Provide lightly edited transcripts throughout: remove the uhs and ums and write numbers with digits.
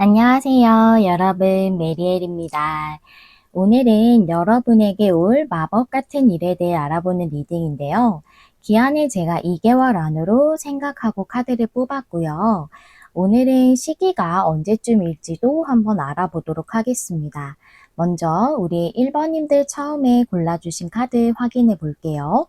안녕하세요, 여러분. 메리엘입니다. 오늘은 여러분에게 올 마법 같은 일에 대해 알아보는 리딩인데요. 기한을 제가 2개월 안으로 생각하고 카드를 뽑았고요. 오늘은 시기가 언제쯤일지도 한번 알아보도록 하겠습니다. 먼저 우리 1번님들 처음에 골라주신 카드 확인해 볼게요.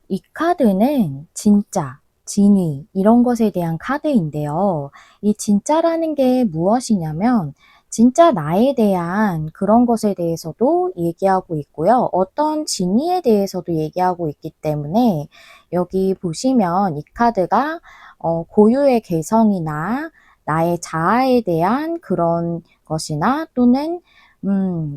이 카드는 진짜, 진위, 이런 것에 대한 카드인데요. 이 진짜라는 게 무엇이냐면, 진짜 나에 대한 그런 것에 대해서도 얘기하고 있고요. 어떤 진위에 대해서도 얘기하고 있기 때문에, 여기 보시면 이 카드가 고유의 개성이나 나의 자아에 대한 그런 것이나 또는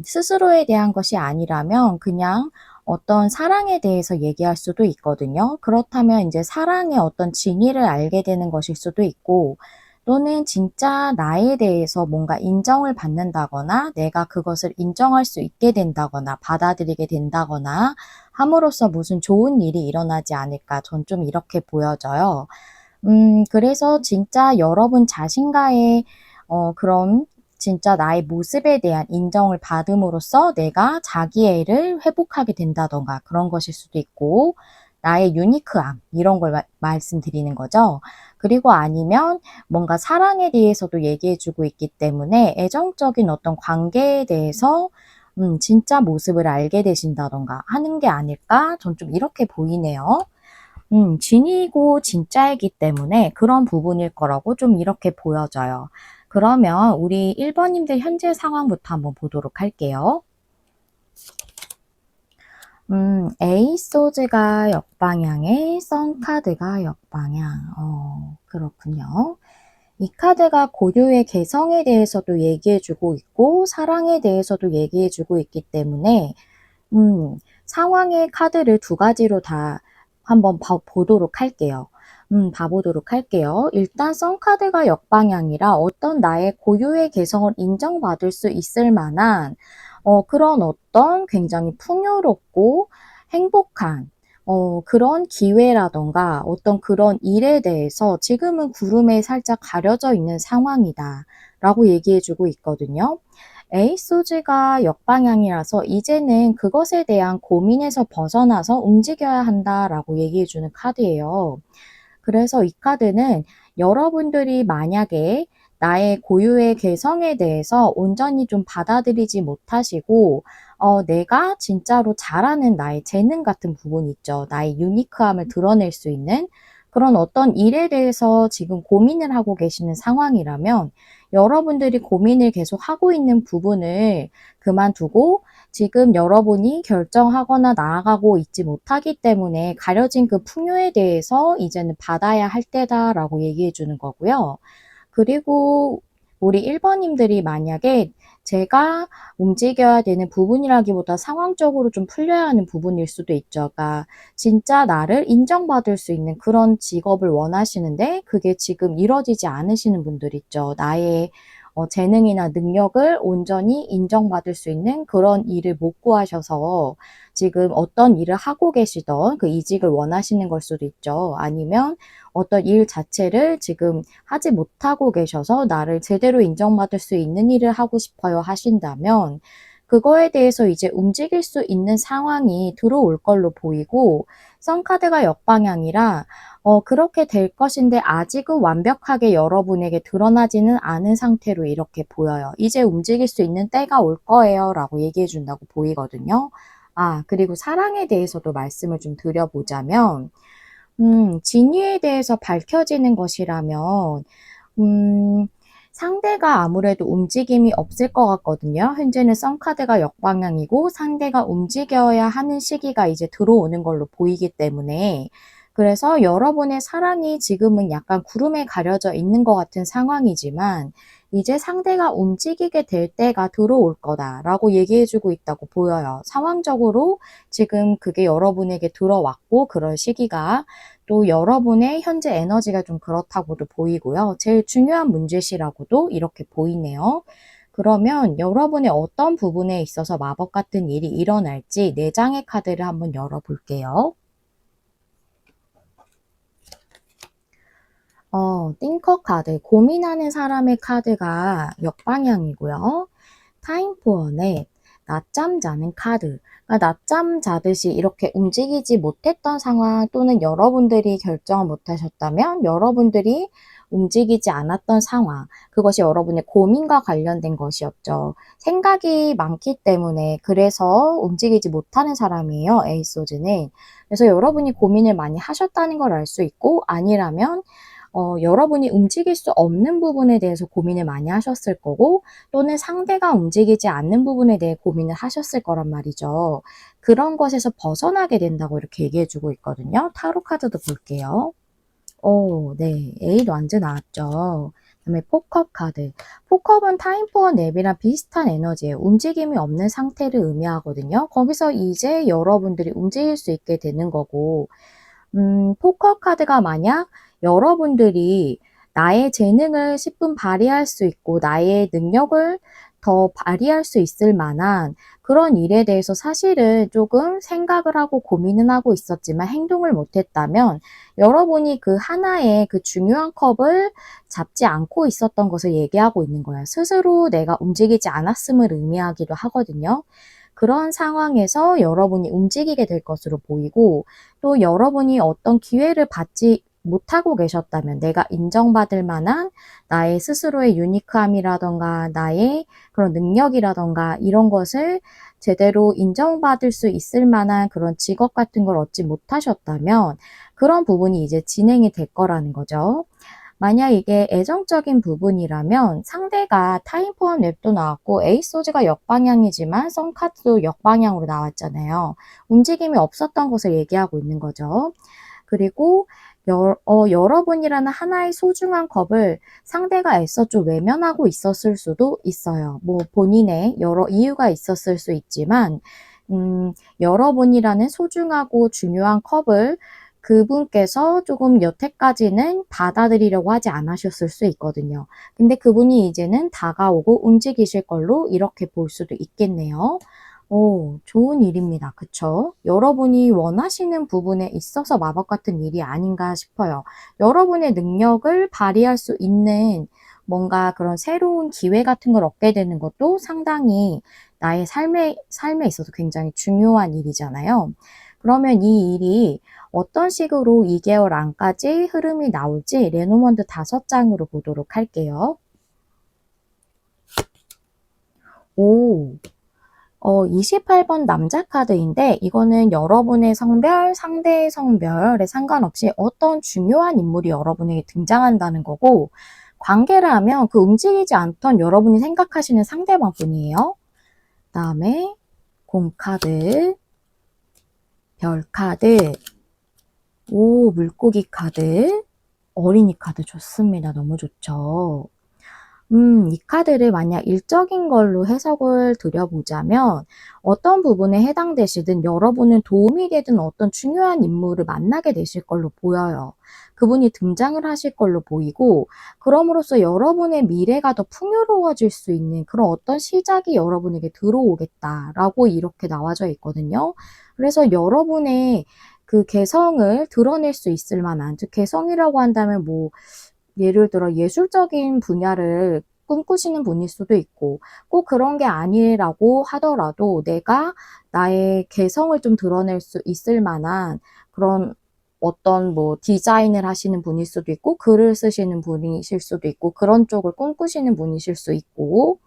스스로에 대한 것이 아니라면 그냥 어떤 사랑에 대해서 얘기할 수도 있거든요. 그렇다면 이제 사랑의 어떤 진위를 알게 되는 것일 수도 있고, 또는 진짜 나에 대해서 뭔가 인정을 받는다거나, 내가 그것을 인정할 수 있게 된다거나, 받아들이게 된다거나, 함으로써 무슨 좋은 일이 일어나지 않을까, 전 좀 이렇게 보여져요. 그래서 진짜 여러분 자신과의 그런 진짜 나의 모습에 대한 인정을 받음으로써 내가 자기애를 회복하게 된다던가 그런 것일 수도 있고, 나의 유니크함 이런 걸 말씀드리는 거죠. 그리고 아니면 뭔가 사랑에 대해서도 얘기해 주고 있기 때문에 애정적인 어떤 관계에 대해서 진짜 모습을 알게 되신다던가 하는 게 아닐까? 전 좀 이렇게 보이네요. 진이고 진짜이기 때문에 그런 부분일 거라고 좀 이렇게 보여져요. 그러면 우리 1번님들 현재 상황부터 한번 보도록 할게요. 에이소즈가 역방향에 썬카드가 역방향. 그렇군요. 이 카드가 고유의 개성에 대해서도 얘기해주고 있고 사랑에 대해서도 얘기해주고 있기 때문에 상황의 카드를 두 가지로 다 한번 보도록 할게요. 봐보도록 할게요. 일단 썬카드가 역방향이라 어떤 나의 고유의 개성을 인정받을 수 있을 만한 그런 어떤 굉장히 풍요롭고 행복한 그런 기회라던가 어떤 그런 일에 대해서 지금은 구름에 살짝 가려져 있는 상황이다 라고 얘기해주고 있거든요. 에이소즈가 역방향이라서 이제는 그것에 대한 고민에서 벗어나서 움직여야 한다라고 얘기해주는 카드예요. 그래서 이 카드는 여러분들이 만약에 나의 고유의 개성에 대해서 온전히 좀 받아들이지 못하시고 내가 진짜로 잘하는 나의 재능 같은 부분 있죠. 나의 유니크함을 드러낼 수 있는 그런 어떤 일에 대해서 지금 고민을 하고 계시는 상황이라면 여러분들이 고민을 계속 하고 있는 부분을 그만두고 지금 여러분이 결정하거나 나아가고 있지 못하기 때문에 가려진 그 풍요에 대해서 이제는 받아야 할 때다라고 얘기해 주는 거고요. 그리고 우리 1번님들이 만약에 제가 움직여야 되는 부분이라기보다 상황적으로 좀 풀려야 하는 부분일 수도 있죠. 그러니까 진짜 나를 인정받을 수 있는 그런 직업을 원하시는데 그게 지금 이루어지지 않으시는 분들 있죠. 나의 재능이나 능력을 온전히 인정받을 수 있는 그런 일을 못 구하셔서 지금 어떤 일을 하고 계시던 그 이직을 원하시는 걸 수도 있죠. 아니면 어떤 일 자체를 지금 하지 못하고 계셔서 나를 제대로 인정받을 수 있는 일을 하고 싶어요 하신다면 그거에 대해서 이제 움직일 수 있는 상황이 들어올 걸로 보이고 선카드가 역방향이라 그렇게 될 것인데 아직은 완벽하게 여러분에게 드러나지는 않은 상태로 이렇게 보여요. 이제 움직일 수 있는 때가 올 거예요 라고 얘기해 준다고 보이거든요. 그리고 사랑에 대해서도 말씀을 좀 드려보자면 진위에 대해서 밝혀지는 것이라면 상대가 아무래도 움직임이 없을 것 같거든요. 현재는 썬카드가 역방향이고 상대가 움직여야 하는 시기가 이제 들어오는 걸로 보이기 때문에 그래서 여러분의 사랑이 지금은 약간 구름에 가려져 있는 것 같은 상황이지만 이제 상대가 움직이게 될 때가 들어올 거다라고 얘기해주고 있다고 보여요. 상황적으로 지금 그게 여러분에게 들어왔고 그럴 시기가 또 여러분의 현재 에너지가 좀 그렇다고도 보이고요. 제일 중요한 문제시라고도 이렇게 보이네요. 그러면 여러분의 어떤 부분에 있어서 마법 같은 일이 일어날지 4장의 카드를 한번 열어볼게요. 띵커 카드, 고민하는 사람의 카드가 역방향이고요. 타임 포어 넷, 낮잠 자는 카드. 그러니까 낮잠 자듯이 이렇게 움직이지 못했던 상황 또는 여러분들이 결정을 못하셨다면 여러분들이 움직이지 않았던 상황, 그것이 여러분의 고민과 관련된 것이었죠. 생각이 많기 때문에 그래서 움직이지 못하는 사람이에요, 에이소즈는. 그래서 여러분이 고민을 많이 하셨다는 걸 알 수 있고, 아니라면 여러분이 움직일 수 없는 부분에 대해서 고민을 많이 하셨을 거고, 또는 상대가 움직이지 않는 부분에 대해 고민을 하셨을 거란 말이죠. 그런 것에서 벗어나게 된다고 이렇게 얘기해 주고 있거든요. 타로 카드도 볼게요. 네. 에잇 완즈 나왔죠. 그다음에 포컵 카드. 포컵은 타임 포어 냅이랑 비슷한 에너지예요. 움직임이 없는 상태를 의미하거든요. 거기서 이제 여러분들이 움직일 수 있게 되는 거고, 포커 카드가 만약 여러분들이 나의 재능을 10분 발휘할 수 있고 나의 능력을 더 발휘할 수 있을 만한 그런 일에 대해서 사실은 조금 생각을 하고 고민은 하고 있었지만 행동을 못했다면 여러분이 그 하나의 그 중요한 컵을 잡지 않고 있었던 것을 얘기하고 있는 거예요. 스스로 내가 움직이지 않았음을 의미하기도 하거든요. 그런 상황에서 여러분이 움직이게 될 것으로 보이고, 또 여러분이 어떤 기회를 받지 못하고 계셨다면 내가 인정받을 만한 나의 스스로의 유니크함이라던가 나의 그런 능력이라던가 이런 것을 제대로 인정받을 수 있을 만한 그런 직업 같은 걸 얻지 못하셨다면 그런 부분이 이제 진행이 될 거라는 거죠. 만약 이게 애정적인 부분이라면 상대가 타임 포함 랩도 나왔고 에이스 소즈가 역방향이지만 썬카드도 역방향으로 나왔잖아요. 움직임이 없었던 것을 얘기하고 있는 거죠. 그리고 여러분이라는 하나의 소중한 컵을 상대가 애써 좀 외면하고 있었을 수도 있어요. 뭐 본인의 여러 이유가 있었을 수 있지만 여러분이라는 소중하고 중요한 컵을 그분께서 조금 여태까지는 받아들이려고 하지 않으셨을 수 있거든요. 근데 그분이 이제는 다가오고 움직이실 걸로 이렇게 볼 수도 있겠네요. 좋은 일입니다. 그쵸? 여러분이 원하시는 부분에 있어서 마법 같은 일이 아닌가 싶어요. 여러분의 능력을 발휘할 수 있는 뭔가 그런 새로운 기회 같은 걸 얻게 되는 것도 상당히 나의 삶에 있어서 굉장히 중요한 일이잖아요. 그러면 이 일이 어떤 식으로 2개월 안까지 흐름이 나올지 레노먼드 5장으로 보도록 할게요. 28번 남자 카드인데 이거는 여러분의 성별, 상대의 성별에 상관없이 어떤 중요한 인물이 여러분에게 등장한다는 거고, 관계를 하면 그 움직이지 않던 여러분이 생각하시는 상대방 분이에요. 그 다음에 곰카드, 별카드, 물고기 카드, 어린이 카드 좋습니다. 너무 좋죠. 이 카드를 만약 일적인 걸로 해석을 드려보자면 어떤 부분에 해당되시든 여러분은 도움이 되든 어떤 중요한 인물을 만나게 되실 걸로 보여요. 그분이 등장을 하실 걸로 보이고, 그럼으로써 여러분의 미래가 더 풍요로워질 수 있는 그런 어떤 시작이 여러분에게 들어오겠다라고 이렇게 나와져 있거든요. 그래서 여러분의 그 개성을 드러낼 수 있을 만한, 즉 개성이라고 한다면 뭐 예를 들어 예술적인 분야를 꿈꾸시는 분일 수도 있고, 꼭 그런 게 아니라고 하더라도 내가 나의 개성을 좀 드러낼 수 있을 만한 그런 어떤 뭐 디자인을 하시는 분일 수도 있고, 글을 쓰시는 분이실 수도 있고, 그런 쪽을 꿈꾸시는 분이실 수 있고,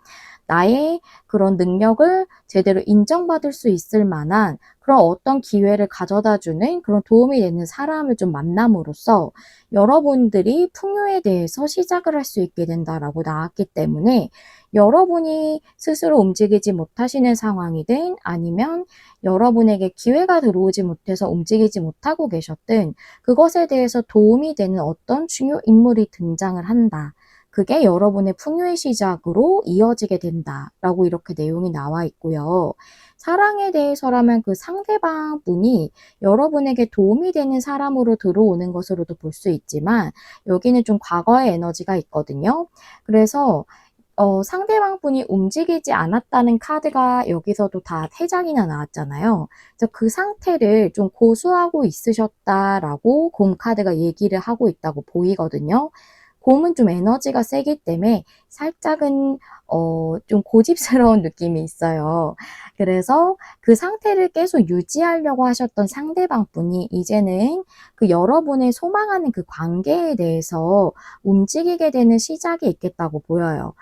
나의 그런 능력을 제대로 인정받을 수 있을 만한 그런 어떤 기회를 가져다주는 그런 도움이 되는 사람을 좀 만남으로써 여러분들이 풍요에 대해서 시작을 할 수 있게 된다라고 나왔기 때문에, 여러분이 스스로 움직이지 못하시는 상황이든 아니면 여러분에게 기회가 들어오지 못해서 움직이지 못하고 계셨든 그것에 대해서 도움이 되는 어떤 중요 인물이 등장을 한다. 그게 여러분의 풍요의 시작으로 이어지게 된다라고 이렇게 내용이 나와 있고요. 사랑에 대해서라면 그 상대방 분이 여러분에게 도움이 되는 사람으로 들어오는 것으로도 볼 수 있지만 여기는 좀 과거의 에너지가 있거든요. 그래서 상대방 분이 움직이지 않았다는 카드가 여기서도 다 3장이나 나왔잖아요. 그래서 그 상태를 좀 고수하고 있으셨다라고 곰 카드가 얘기를 하고 있다고 보이거든요. 곰은 좀 에너지가 세기 때문에 살짝은 좀 고집스러운 느낌이 있어요. 그래서 그 상태를 계속 유지하려고 하셨던 상대방 분이 이제는 그 여러분의 소망하는 그 관계에 대해서 움직이게 되는 시작이 있겠다고 보여요.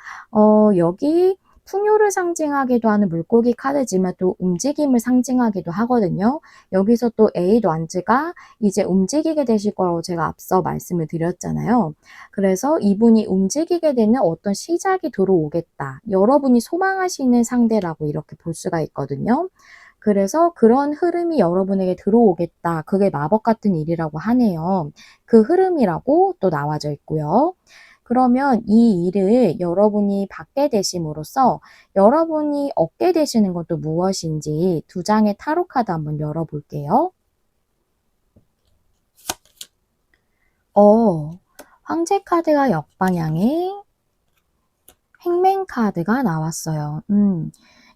여기 풍요를 상징하기도 하는 물고기 카드지만 또 움직임을 상징하기도 하거든요. 여기서 또 에잇 완즈가 이제 움직이게 되실 거라고 제가 앞서 말씀을 드렸잖아요. 그래서 이분이 움직이게 되는 어떤 시작이 들어오겠다. 여러분이 소망하시는 상대라고 이렇게 볼 수가 있거든요. 그래서 그런 흐름이 여러분에게 들어오겠다. 그게 마법 같은 일이라고 하네요. 그 흐름이라고 또 나와져 있고요. 그러면 이 일을 여러분이 받게 되심으로써 여러분이 얻게 되시는 것도 무엇인지 2장의 타로 카드 한번 열어볼게요. 황제 카드가 역방향에 행맨 카드가 나왔어요.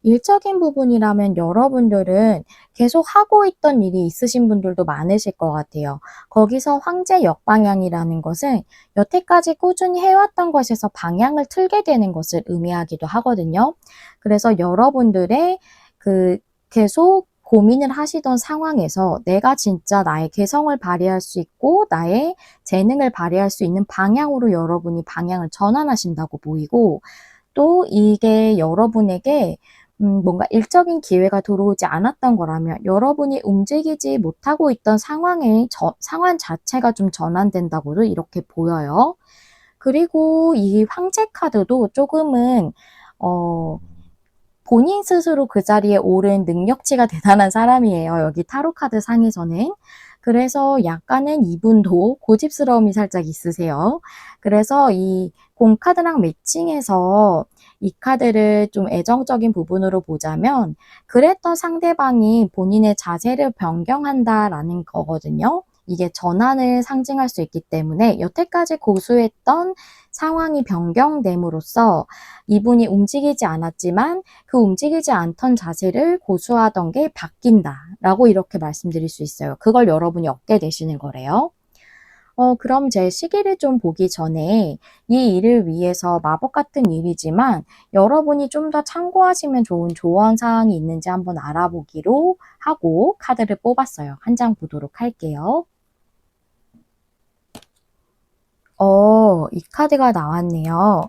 일적인 부분이라면 여러분들은 계속 하고 있던 일이 있으신 분들도 많으실 것 같아요. 거기서 황제 역방향이라는 것은 여태까지 꾸준히 해왔던 것에서 방향을 틀게 되는 것을 의미하기도 하거든요. 그래서 여러분들의 계속 고민을 하시던 상황에서 내가 진짜 나의 개성을 발휘할 수 있고 나의 재능을 발휘할 수 있는 방향으로 여러분이 방향을 전환하신다고 보이고, 또 이게 여러분에게 뭔가 일적인 기회가 들어오지 않았던 거라면 여러분이 움직이지 못하고 있던 상황 자체가 좀 전환된다고도 이렇게 보여요. 그리고 이 황제 카드도 조금은 본인 스스로 그 자리에 오른 능력치가 대단한 사람이에요. 여기 타로 카드 상에서는. 그래서 약간은 이분도 고집스러움이 살짝 있으세요. 그래서 이 공카드랑 매칭해서 이 카드를 좀 애정적인 부분으로 보자면 그랬던 상대방이 본인의 자세를 변경한다라는 거거든요. 이게 전환을 상징할 수 있기 때문에 여태까지 고수했던 상황이 변경됨으로써 이분이 움직이지 않았지만 그 움직이지 않던 자세를 고수하던 게 바뀐다라고 이렇게 말씀드릴 수 있어요. 그걸 여러분이 얻게 되시는 거래요. 그럼 제 시기를 좀 보기 전에 이 일을 위해서 마법 같은 일이지만 여러분이 좀 더 참고하시면 좋은 조언 사항이 있는지 한번 알아보기로 하고 카드를 뽑았어요. 한 장 보도록 할게요. 이 카드가 나왔네요.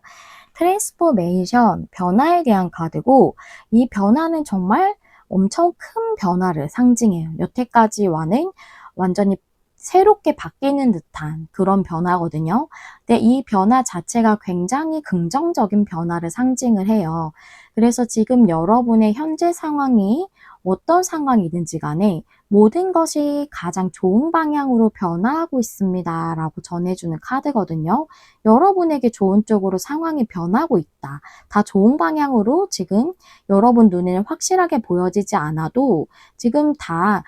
트랜스포메이션, 변화에 대한 카드고 이 변화는 정말 엄청 큰 변화를 상징해요. 여태까지와는 완전히 새롭게 바뀌는 듯한 그런 변화거든요. 근데 이 변화 자체가 굉장히 긍정적인 변화를 상징을 해요. 그래서 지금 여러분의 현재 상황이 어떤 상황이든지 간에 모든 것이 가장 좋은 방향으로 변화하고 있습니다. 라고 전해주는 카드거든요. 여러분에게 좋은 쪽으로 상황이 변하고 있다. 다 좋은 방향으로 지금 여러분 눈에는 확실하게 보여지지 않아도 지금 다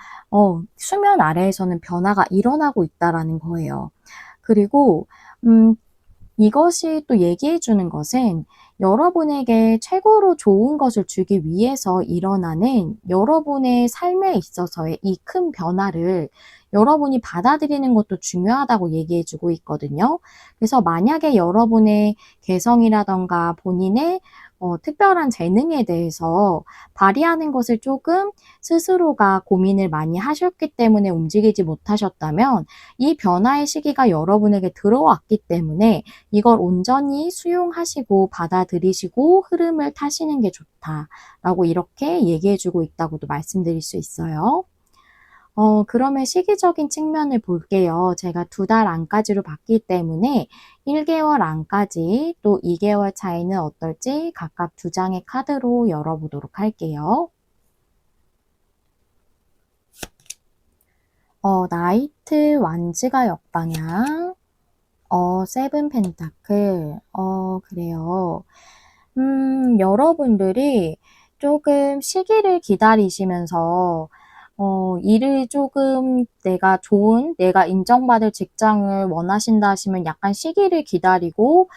수면 아래에서는 변화가 일어나고 있다라는 거예요. 그리고 이것이 또 얘기해 주는 것은 여러분에게 최고로 좋은 것을 주기 위해서 일어나는 여러분의 삶에 있어서의 이 큰 변화를 여러분이 받아들이는 것도 중요하다고 얘기해 주고 있거든요. 그래서 만약에 여러분의 개성이라던가 본인의 특별한 재능에 대해서 발휘하는 것을 조금 스스로가 고민을 많이 하셨기 때문에 움직이지 못하셨다면 이 변화의 시기가 여러분에게 들어왔기 때문에 이걸 온전히 수용하시고 받아들이시고 흐름을 타시는 게 좋다라고 이렇게 얘기해주고 있다고도 말씀드릴 수 있어요. 그러면 시기적인 측면을 볼게요. 제가 2달 안까지로 봤기 때문에 1개월 안까지 또 2개월 차이는 어떨지 각각 2장의 카드로 열어보도록 할게요. 나이트 완즈가 역방향, 세븐 펜타클, 그래요. 여러분들이 조금 시기를 기다리시면서 일을 조금 내가 인정받을 직장을 원하신다 하시면 약간 시기를 기다리고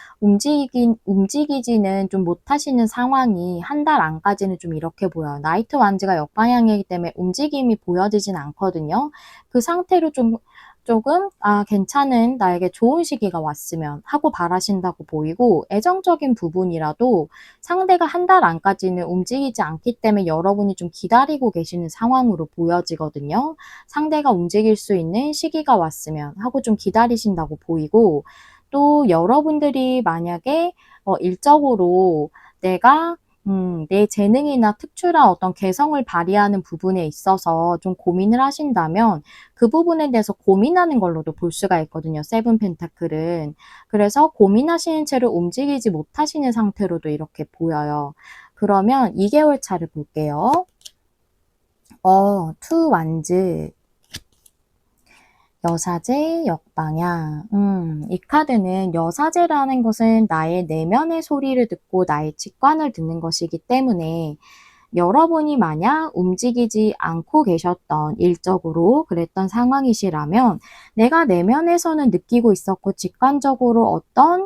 움직이지는 좀 못하시는 상황이 한 달 안까지는 좀 이렇게 보여요. 나이트 완즈가 역방향이기 때문에 움직임이 보여지진 않거든요. 그 상태로 조금 괜찮은 나에게 좋은 시기가 왔으면 하고 바라신다고 보이고 애정적인 부분이라도 상대가 한 달 안까지는 움직이지 않기 때문에 여러분이 좀 기다리고 계시는 상황으로 보여지거든요. 상대가 움직일 수 있는 시기가 왔으면 하고 좀 기다리신다고 보이고 또 여러분들이 만약에 일적으로 내가 내 재능이나 특출한 어떤 개성을 발휘하는 부분에 있어서 좀 고민을 하신다면 그 부분에 대해서 고민하는 걸로도 볼 수가 있거든요. 세븐 펜타클은. 그래서 고민하시는 채로 움직이지 못하시는 상태로도 이렇게 보여요. 그러면 2개월 차를 볼게요. 투 완즈. 여사제 역방향. 이 카드는 여사제라는 것은 나의 내면의 소리를 듣고 나의 직관을 듣는 것이기 때문에 여러분이 만약 움직이지 않고 계셨던 일적으로 그랬던 상황이시라면 내가 내면에서는 느끼고 있었고 직관적으로 어떤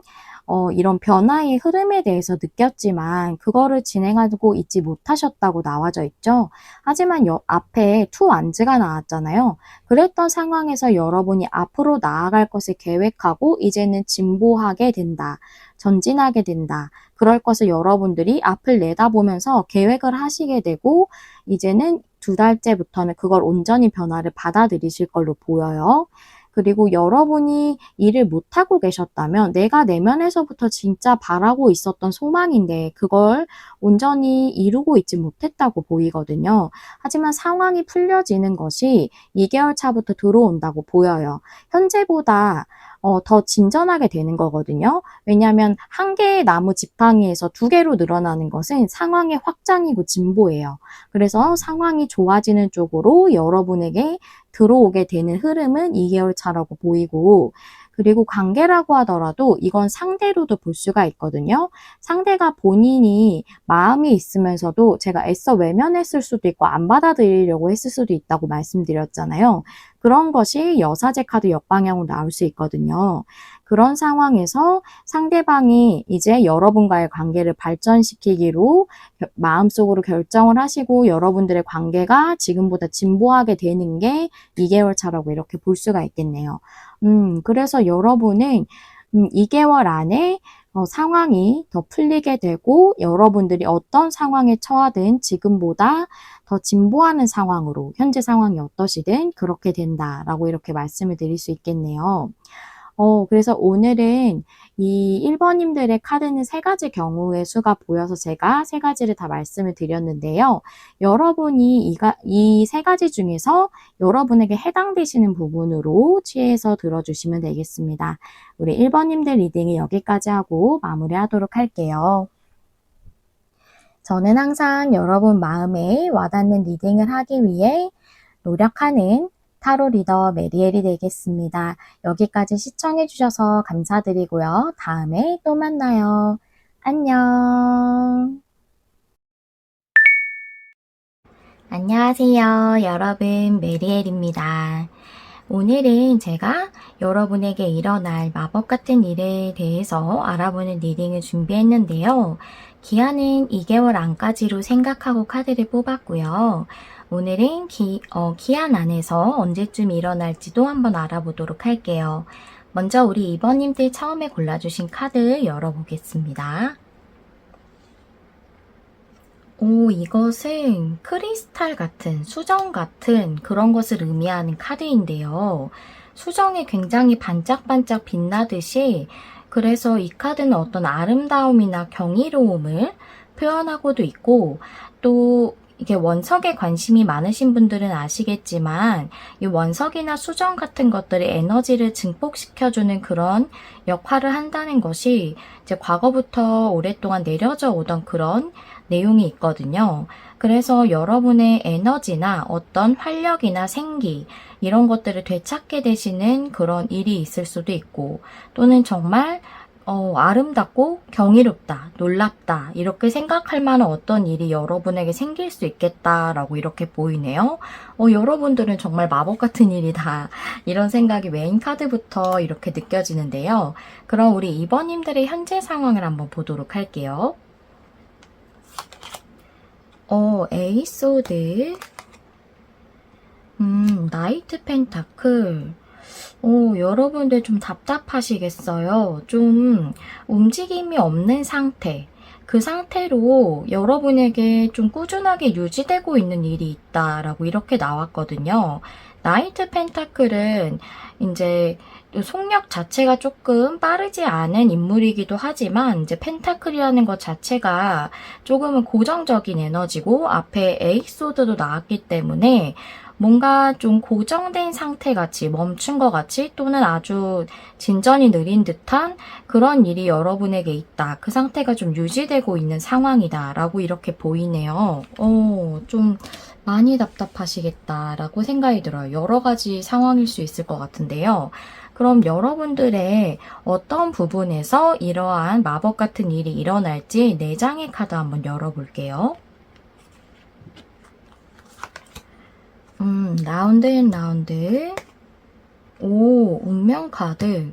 이런 변화의 흐름에 대해서 느꼈지만 그거를 진행하고 있지 못하셨다고 나와져 있죠. 하지만 앞에 투 완즈가 나왔잖아요. 그랬던 상황에서 여러분이 앞으로 나아갈 것을 계획하고 이제는 진보하게 된다. 전진하게 된다. 그럴 것을 여러분들이 앞을 내다보면서 계획을 하시게 되고 이제는 2달째부터는 그걸 온전히 변화를 받아들이실 걸로 보여요. 그리고 여러분이 일을 못하고 계셨다면 내가 내면에서부터 진짜 바라고 있었던 소망인데 그걸 온전히 이루고 있지 못했다고 보이거든요. 하지만 상황이 풀려지는 것이 2개월 차부터 들어온다고 보여요. 현재보다 더 진전하게 되는 거거든요. 왜냐하면 한 개의 나무 지팡이에서 2개로 늘어나는 것은 상황의 확장이고 진보예요. 그래서 상황이 좋아지는 쪽으로 여러분에게 들어오게 되는 흐름은 2개월 차라고 보이고 그리고 관계라고 하더라도 이건 상대로도 볼 수가 있거든요. 상대가 본인이 마음이 있으면서도 제가 애써 외면했을 수도 있고 안 받아들이려고 했을 수도 있다고 말씀드렸잖아요. 그런 것이 여사제 카드 역방향으로 나올 수 있거든요. 그런 상황에서 상대방이 이제 여러분과의 관계를 발전시키기로 마음속으로 결정을 하시고 여러분들의 관계가 지금보다 진보하게 되는 게 2개월 차라고 이렇게 볼 수가 있겠네요. 그래서 여러분은 2개월 안에 상황이 더 풀리게 되고 여러분들이 어떤 상황에 처하든 지금보다 더 진보하는 상황으로 현재 상황이 어떠시든 그렇게 된다라고 이렇게 말씀을 드릴 수 있겠네요. 그래서 오늘은 이 1번님들의 카드는 3가지 경우의 수가 보여서 제가 3가지를 다 말씀을 드렸는데요. 여러분이 이 3가지 중에서 여러분에게 해당되시는 부분으로 취해서 들어주시면 되겠습니다. 우리 1번님들 리딩은 여기까지 하고 마무리하도록 할게요. 저는 항상 여러분 마음에 와닿는 리딩을 하기 위해 노력하는 타로 리더 메리엘이 되겠습니다. 여기까지 시청해주셔서 감사드리고요. 다음에 또 만나요. 안녕. 안녕하세요. 여러분 메리엘입니다. 오늘은 제가 여러분에게 일어날 마법 같은 일에 대해서 알아보는 리딩을 준비했는데요. 기한은 2개월 안까지로 생각하고 카드를 뽑았고요. 오늘은 기한 안에서 언제쯤 일어날지도 한번 알아보도록 할게요. 먼저 우리 2번님들 처음에 골라주신 카드 열어보겠습니다. 이것은 크리스탈 같은, 수정 같은 그런 것을 의미하는 카드인데요. 수정이 굉장히 반짝반짝 빛나듯이 그래서 이 카드는 어떤 아름다움이나 경이로움을 표현하고도 있고 또 이게 원석에 관심이 많으신 분들은 아시겠지만 이 원석이나 수정 같은 것들이 에너지를 증폭시켜주는 그런 역할을 한다는 것이 이제 과거부터 오랫동안 내려져 오던 그런 내용이 있거든요. 그래서 여러분의 에너지나 어떤 활력이나 생기 이런 것들을 되찾게 되시는 그런 일이 있을 수도 있고 또는 정말 아름답고 경이롭다, 놀랍다 이렇게 생각할 만한 어떤 일이 여러분에게 생길 수 있겠다라고 이렇게 보이네요. 여러분들은 정말 마법 같은 일이다 이런 생각이 메인 카드부터 이렇게 느껴지는데요. 그럼 우리 2번님들의 현재 상황을 한번 보도록 할게요. 에이스 오드, 나이트 펜타클. 여러분들 좀 답답하시겠어요. 좀 움직임이 없는 상태. 그 상태로 여러분에게 좀 꾸준하게 유지되고 있는 일이 있다라고 이렇게 나왔거든요. 나이트 펜타클은 이제 속력 자체가 조금 빠르지 않은 인물이기도 하지만 이제 펜타클이라는 것 자체가 조금은 고정적인 에너지고 앞에 에이소드도 나왔기 때문에 뭔가 좀 고정된 상태같이 멈춘 것 같이 또는 아주 진전이 느린 듯한 그런 일이 여러분에게 있다. 그 상태가 좀 유지되고 있는 상황이다 라고 이렇게 보이네요. 좀 많이 답답하시겠다라고 생각이 들어요. 여러 가지 상황일 수 있을 것 같은데요. 그럼 여러분들의 어떤 부분에서 이러한 마법 같은 일이 일어날지 4장의 카드 한번 열어볼게요. 라운드 앤 라운드. 오, 운명 카드.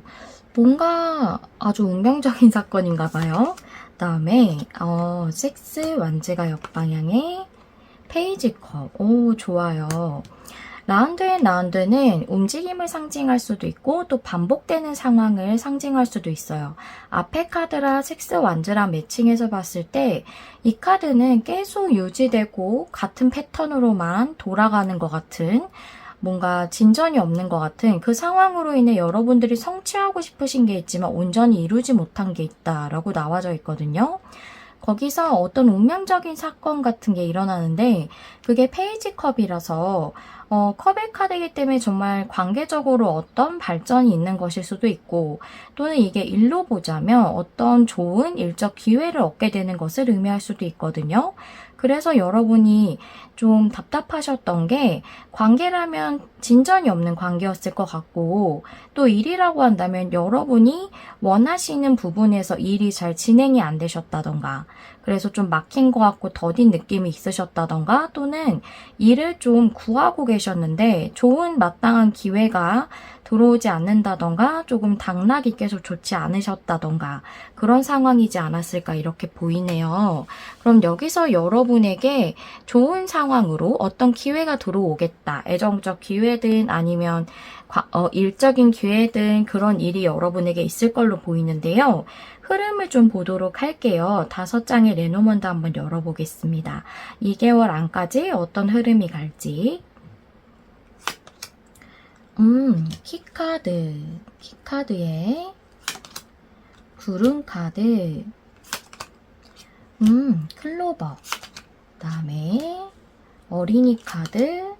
뭔가 아주 운명적인 사건인가 봐요. 그다음에 섹스 완즈가 역방향의 페이지 컵. 오, 좋아요. 라운드 앤 라운드는 움직임을 상징할 수도 있고 또 반복되는 상황을 상징할 수도 있어요. 앞에 카드랑 섹스 완즈랑 매칭해서 봤을 때 이 카드는 계속 유지되고 같은 패턴으로만 돌아가는 것 같은 뭔가 진전이 없는 것 같은 그 상황으로 인해 여러분들이 성취하고 싶으신 게 있지만 온전히 이루지 못한 게 있다라고 나와져 있거든요. 거기서 어떤 운명적인 사건 같은 게 일어나는데 그게 페이지 컵이라서 컵의 카드이기 때문에 정말 관계적으로 어떤 발전이 있는 것일 수도 있고 또는 이게 일로 보자면 어떤 좋은 일적 기회를 얻게 되는 것을 의미할 수도 있거든요. 그래서 여러분이 좀 답답하셨던 게 관계라면 진전이 없는 관계였을 것 같고 또 일이라고 한다면 여러분이 원하시는 부분에서 일이 잘 진행이 안 되셨다던가 그래서 좀 막힌 것 같고 더딘 느낌이 있으셨다던가 또는 일을 좀 구하고 계셨는데 좋은 마땅한 기회가 들어오지 않는다던가 조금 당락이 계속 좋지 않으셨다던가 그런 상황이지 않았을까 이렇게 보이네요. 그럼 여기서 여러분에게 좋은 상황으로 어떤 기회가 들어오겠다. 애정적 기회든 아니면 일적인 기회든 그런 일이 여러분에게 있을 걸로 보이는데요. 흐름을 좀 보도록 할게요. 5장의 레노먼드 한번 열어보겠습니다. 2개월 안까지 어떤 흐름이 갈지. 키카드에 구름 카드, 클로버, 그다음에 어린이 카드,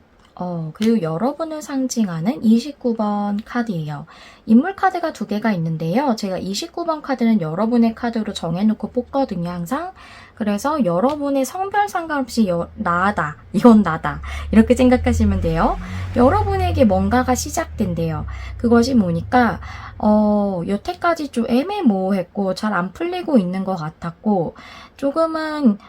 그리고 여러분을 상징하는 29번 카드예요. 인물 카드가 2개가 있는데요. 제가 29번 카드는 여러분의 카드로 정해놓고 뽑거든요, 항상. 그래서 여러분의 성별 상관없이 나다, 이건 나다 이렇게 생각하시면 돼요. 여러분에게 뭔가가 시작된대요. 그것이 뭐니까 여태까지 좀 애매모호했고 잘 안 풀리고 있는 것 같았고 조금은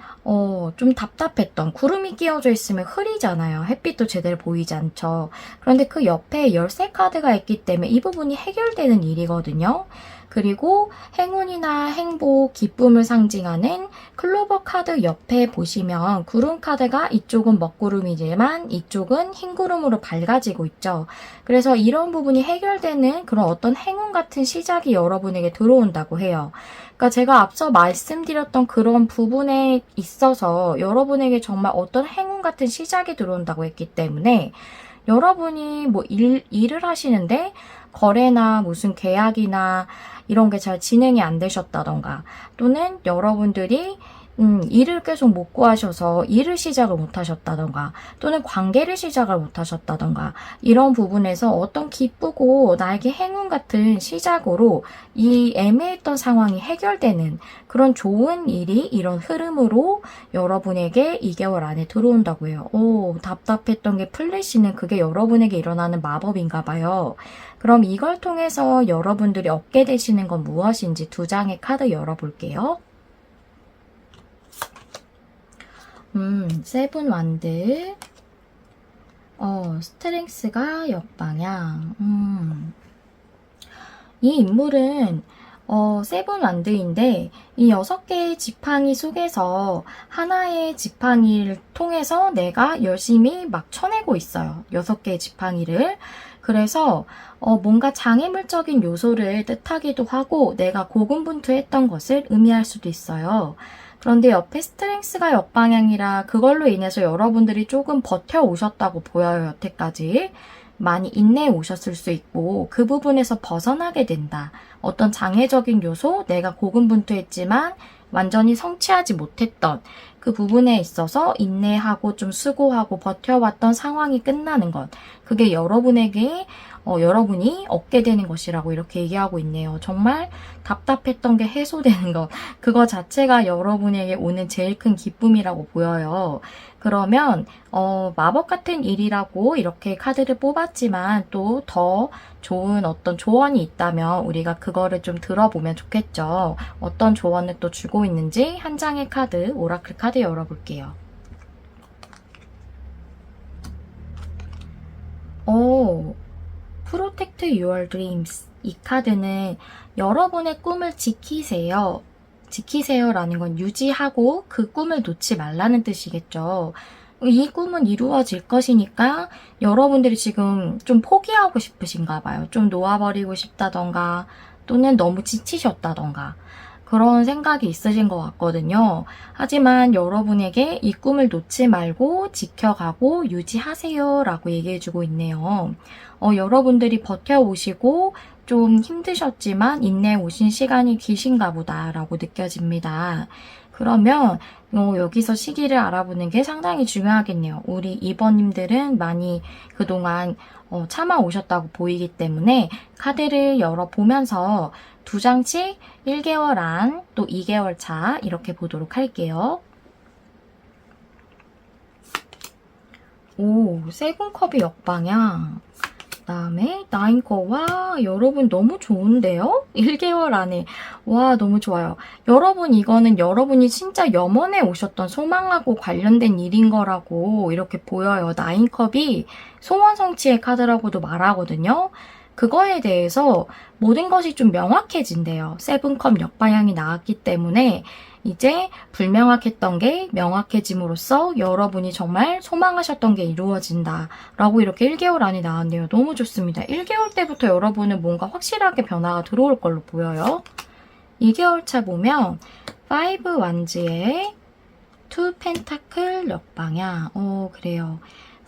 좀 답답했던 구름이 끼워져 있으면 흐리잖아요. 햇빛도 제대로 보이지 않죠. 그런데 그 옆에 열쇠 카드가 있기 때문에 이 부분이 해결되는 일이거든요. 그리고 행운이나 행복, 기쁨을 상징하는 클로버 카드 옆에 보시면 구름 카드가 이쪽은 먹구름이지만 이쪽은 흰구름으로 밝아지고 있죠. 그래서 이런 부분이 해결되는 그런 어떤 행운 같은 시작이 여러분에게 들어온다고 해요. 그러니까 제가 앞서 말씀드렸던 그런 부분에 있어서 여러분에게 정말 어떤 행운 같은 시작이 들어온다고 했기 때문에 여러분이 뭐 일을 하시는데 거래나 무슨 계약이나 이런 게 잘 진행이 안 되셨다던가 또는 여러분들이 일을 계속 못 구하셔서 일을 시작을 못 하셨다던가 또는 관계를 시작을 못 하셨다던가 이런 부분에서 어떤 기쁘고 나에게 행운 같은 시작으로 이 애매했던 상황이 해결되는 그런 좋은 일이 이런 흐름으로 여러분에게 2개월 안에 들어온다고 해요. 오, 답답했던 게 풀리시는 그게 여러분에게 일어나는 마법인가 봐요. 그럼 이걸 통해서 여러분들이 얻게 되시는 건 무엇인지 2장의 카드 열어볼게요. 세븐 완드, 스트렝스가 역방향. 이 인물은 세븐 완드인데 이 6개의 지팡이 속에서 하나의 지팡이를 통해서 내가 열심히 막 쳐내고 있어요. 6개의 지팡이를. 그래서 뭔가 장애물적인 요소를 뜻하기도 하고 내가 고군분투했던 것을 의미할 수도 있어요. 그런데 옆에 스트렝스가 역방향이라 그걸로 인해서 여러분들이 조금 버텨오셨다고 보여요. 여태까지. 많이 인내해 오셨을 수 있고 그 부분에서 벗어나게 된다. 어떤 장애적인 요소, 내가 고군분투했지만 완전히 성취하지 못했던 그 부분에 있어서 인내하고 좀 수고하고 버텨왔던 상황이 끝나는 것. 그게 여러분에게 여러분이 얻게 되는 것이라고 이렇게 얘기하고 있네요. 정말 답답했던 게 해소되는 것. 그거 자체가 여러분에게 오는 제일 큰 기쁨이라고 보여요. 그러면 마법 같은 일이라고 이렇게 카드를 뽑았지만 또 더 좋은 어떤 조언이 있다면 우리가 그거를 좀 들어보면 좋겠죠. 어떤 조언을 또 주고 있는지 한 장의 카드, 오라클 카드 열어볼게요. Protect your dreams. 이 카드는 여러분의 꿈을 지키세요. 지키세요라는 건 유지하고 그 꿈을 놓지 말라는 뜻이겠죠. 이 꿈은 이루어질 것이니까 여러분들이 지금 좀 포기하고 싶으신가 봐요. 좀 놓아버리고 싶다던가 또는 너무 지치셨다던가 그런 생각이 있으신 것 같거든요. 하지만 여러분에게 이 꿈을 놓지 말고 지켜가고 유지하세요 라고 얘기해주고 있네요. 여러분들이 버텨오시고 좀 힘드셨지만 인내해 오신 시간이 기신가 보다 라고 느껴집니다. 그러면 여기서 시기를 알아보는 게 상당히 중요하겠네요. 우리 2번님들은 많이 그동안 참아오셨다고 보이기 때문에 카드를 열어보면서 2장씩 1개월 안, 또 2개월 차 이렇게 보도록 할게요. 오, 세븐컵이 역방향. 그다음에 나인컵와 여러분 너무 좋은데요? 1개월 안에. 와, 너무 좋아요. 여러분 이거는 여러분이 진짜 염원해 오셨던 소망하고 관련된 일인 거라고 이렇게 보여요. 나인컵이 소원 성취의 카드라고도 말하거든요. 그거에 대해서 모든 것이 좀 명확해진대요. 세븐컵 역방향이 나왔기 때문에 이제 불명확했던 게 명확해짐으로써 여러분이 정말 소망하셨던 게 이루어진다 라고 이렇게 1개월 안에 나왔네요. 너무 좋습니다. 1개월 때부터 여러분은 뭔가 확실하게 변화가 들어올 걸로 보여요. 2개월 차 보면 5 완즈에 2 펜타클 역방향. 그래요.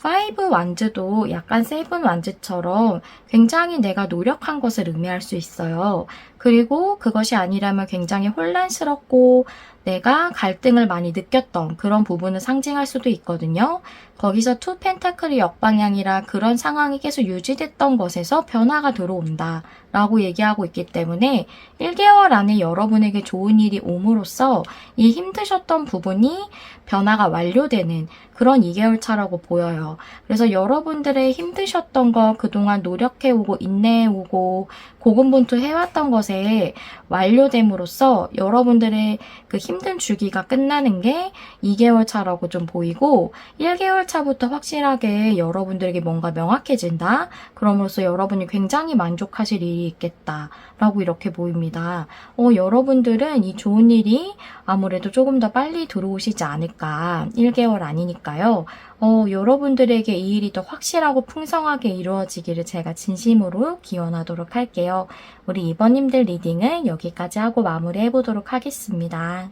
5 완즈도 약간 7 완즈처럼 굉장히 내가 노력한 것을 의미할 수 있어요. 그리고 그것이 아니라면 굉장히 혼란스럽고 내가 갈등을 많이 느꼈던 그런 부분을 상징할 수도 있거든요. 거기서 2 펜타클이 역방향이라 그런 상황이 계속 유지됐던 것에서 변화가 들어온다 라고 얘기하고 있기 때문에 1개월 안에 여러분에게 좋은 일이 옴으로써 이 힘드셨던 부분이 변화가 완료되는 그런 2개월 차라고 보여요. 그래서 여러분들의 힘드셨던 거 그동안 노력해오고 인내해오고 고군분투해왔던 것에 완료됨으로써 여러분들의 그 힘든 주기가 끝나는 게 2개월 차라고 좀 보이고 1개월 차부터 확실하게 여러분들에게 뭔가 명확해진다. 그럼으로써 여러분이 굉장히 만족하실 일이 있겠다 라고 이렇게 보입니다. 여러분들은 이 좋은 일이 아무래도 조금 더 빨리 들어오시지 않을까. 1개월 아니니까요. 여러분들에게 이 일이 더 확실하고 풍성하게 이루어지기를 제가 진심으로 기원하도록 할게요. 우리 2번님들 리딩은 여기까지 하고 마무리해보도록 하겠습니다.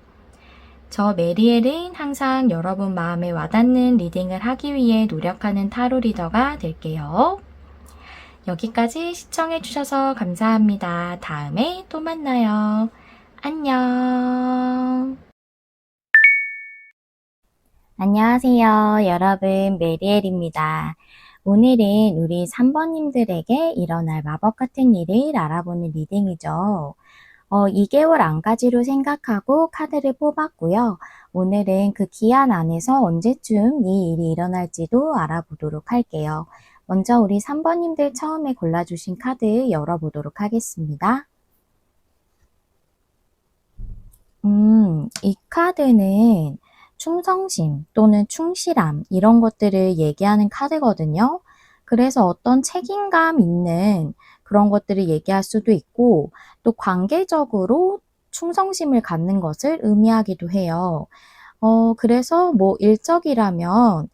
저 메리엘은 항상 여러분 마음에 와닿는 리딩을 하기 위해 노력하는 타로 리더가 될게요. 여기까지 시청해주셔서 감사합니다. 다음에 또 만나요. 안녕. 안녕하세요. 여러분, 메리엘입니다. 오늘은 우리 3번님들에게 일어날 마법 같은 일을 알아보는 리딩이죠. 2개월 안까지로 생각하고 카드를 뽑았고요. 오늘은 그 기한 안에서 언제쯤 이 일이 일어날지도 알아보도록 할게요. 먼저 우리 3번님들 처음에 골라주신 카드 열어보도록 하겠습니다. 이 카드는 충성심 또는 충실함 이런 것들을 얘기하는 카드거든요. 그래서 어떤 책임감 있는 그런 것들을 얘기할 수도 있고 또 관계적으로 충성심을 갖는 것을 의미하기도 해요. 그래서 뭐 일적이라면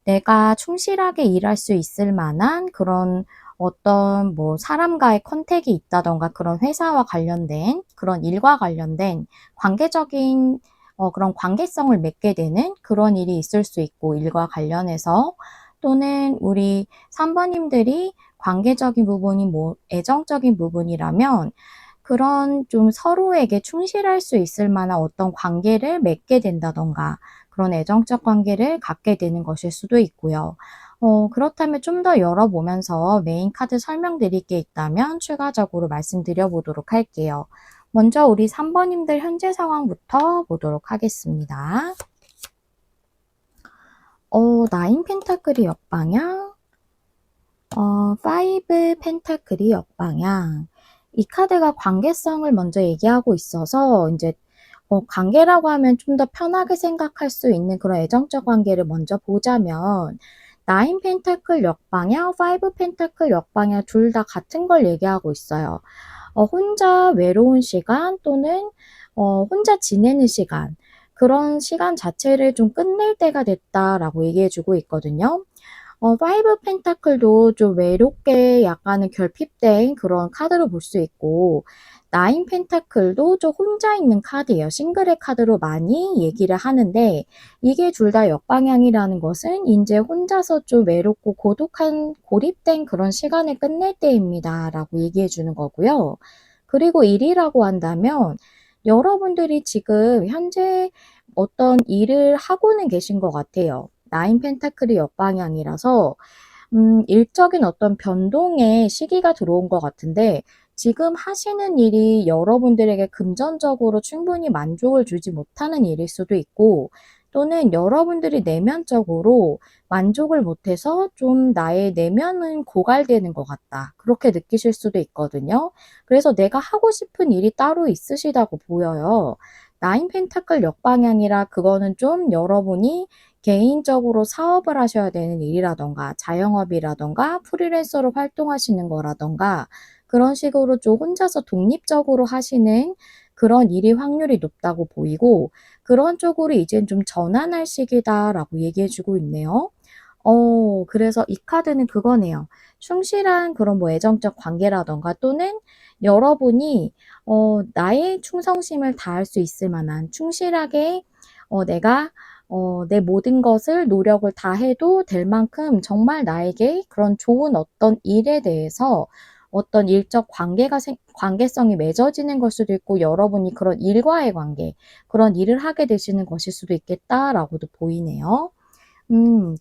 내가 충실하게 일할 수 있을 만한 그런 어떤 뭐 사람과의 컨택이 있다던가 그런 회사와 관련된 그런 일과 관련된 관계적인 그런 관계성을 맺게 되는 그런 일이 있을 수 있고 일과 관련해서 또는 우리 3번님들이 관계적인 부분이 뭐 애정적인 부분이라면 그런 좀 서로에게 충실할 수 있을 만한 어떤 관계를 맺게 된다던가 그런 애정적 관계를 갖게 되는 것일 수도 있고요. 그렇다면 좀 더 열어보면서 메인 카드 설명드릴 게 있다면 추가적으로 말씀드려 보도록 할게요. 먼저 우리 3번님들 현재 상황부터 보도록 하겠습니다. 나인 펜타클이 역방향, 5 펜타클이 역방향. 이 카드가 관계성을 먼저 얘기하고 있어서 이제 관계라고 하면 좀 더 편하게 생각할 수 있는 그런 애정적 관계를 먼저 보자면 9 펜타클 역방향, 5 펜타클 역방향 둘 다 같은 걸 얘기하고 있어요. 혼자 외로운 시간 또는 혼자 지내는 시간 그런 시간 자체를 좀 끝낼 때가 됐다라고 얘기해 주고 있거든요. 5 펜타클도 좀 외롭게 약간은 결핍된 그런 카드로 볼 수 있고 9 펜타클도 좀 혼자 있는 카드예요. 싱글의 카드로 많이 얘기를 하는데 이게 둘 다 역방향이라는 것은 인제 혼자서 좀 외롭고 고독한 고립된 그런 시간을 끝낼 때입니다 라고 얘기해 주는 거고요. 그리고 일이라고 한다면 여러분들이 지금 현재 어떤 일을 하고는 계신 것 같아요. 9 펜타클이 역방향이라서 일적인 어떤 변동의 시기가 들어온 것 같은데 지금 하시는 일이 여러분들에게 금전적으로 충분히 만족을 주지 못하는 일일 수도 있고 또는 여러분들이 내면적으로 만족을 못해서 좀 나의 내면은 고갈되는 것 같다. 그렇게 느끼실 수도 있거든요. 그래서 내가 하고 싶은 일이 따로 있으시다고 보여요. 9 펜타클 역방향이라 그거는 좀 여러분이 개인적으로 사업을 하셔야 되는 일이라던가 자영업이라던가 프리랜서로 활동하시는 거라던가 그런 식으로 좀 혼자서 독립적으로 하시는 그런 일이 확률이 높다고 보이고 그런 쪽으로 이젠 좀 전환할 시기다라고 얘기해 주고 있네요. 그래서 이 카드는 그거네요. 충실한 그런 뭐 애정적 관계라던가 또는 여러분이 나의 충성심을 다할 수 있을 만한 충실하게 내가 내 모든 것을 노력을 다해도 될 만큼 정말 나에게 그런 좋은 어떤 일에 대해서 어떤 일적 관계성이 맺어지는 걸 수도 있고 여러분이 그런 일과의 관계, 그런 일을 하게 되시는 것일 수도 있겠다라고도 보이네요.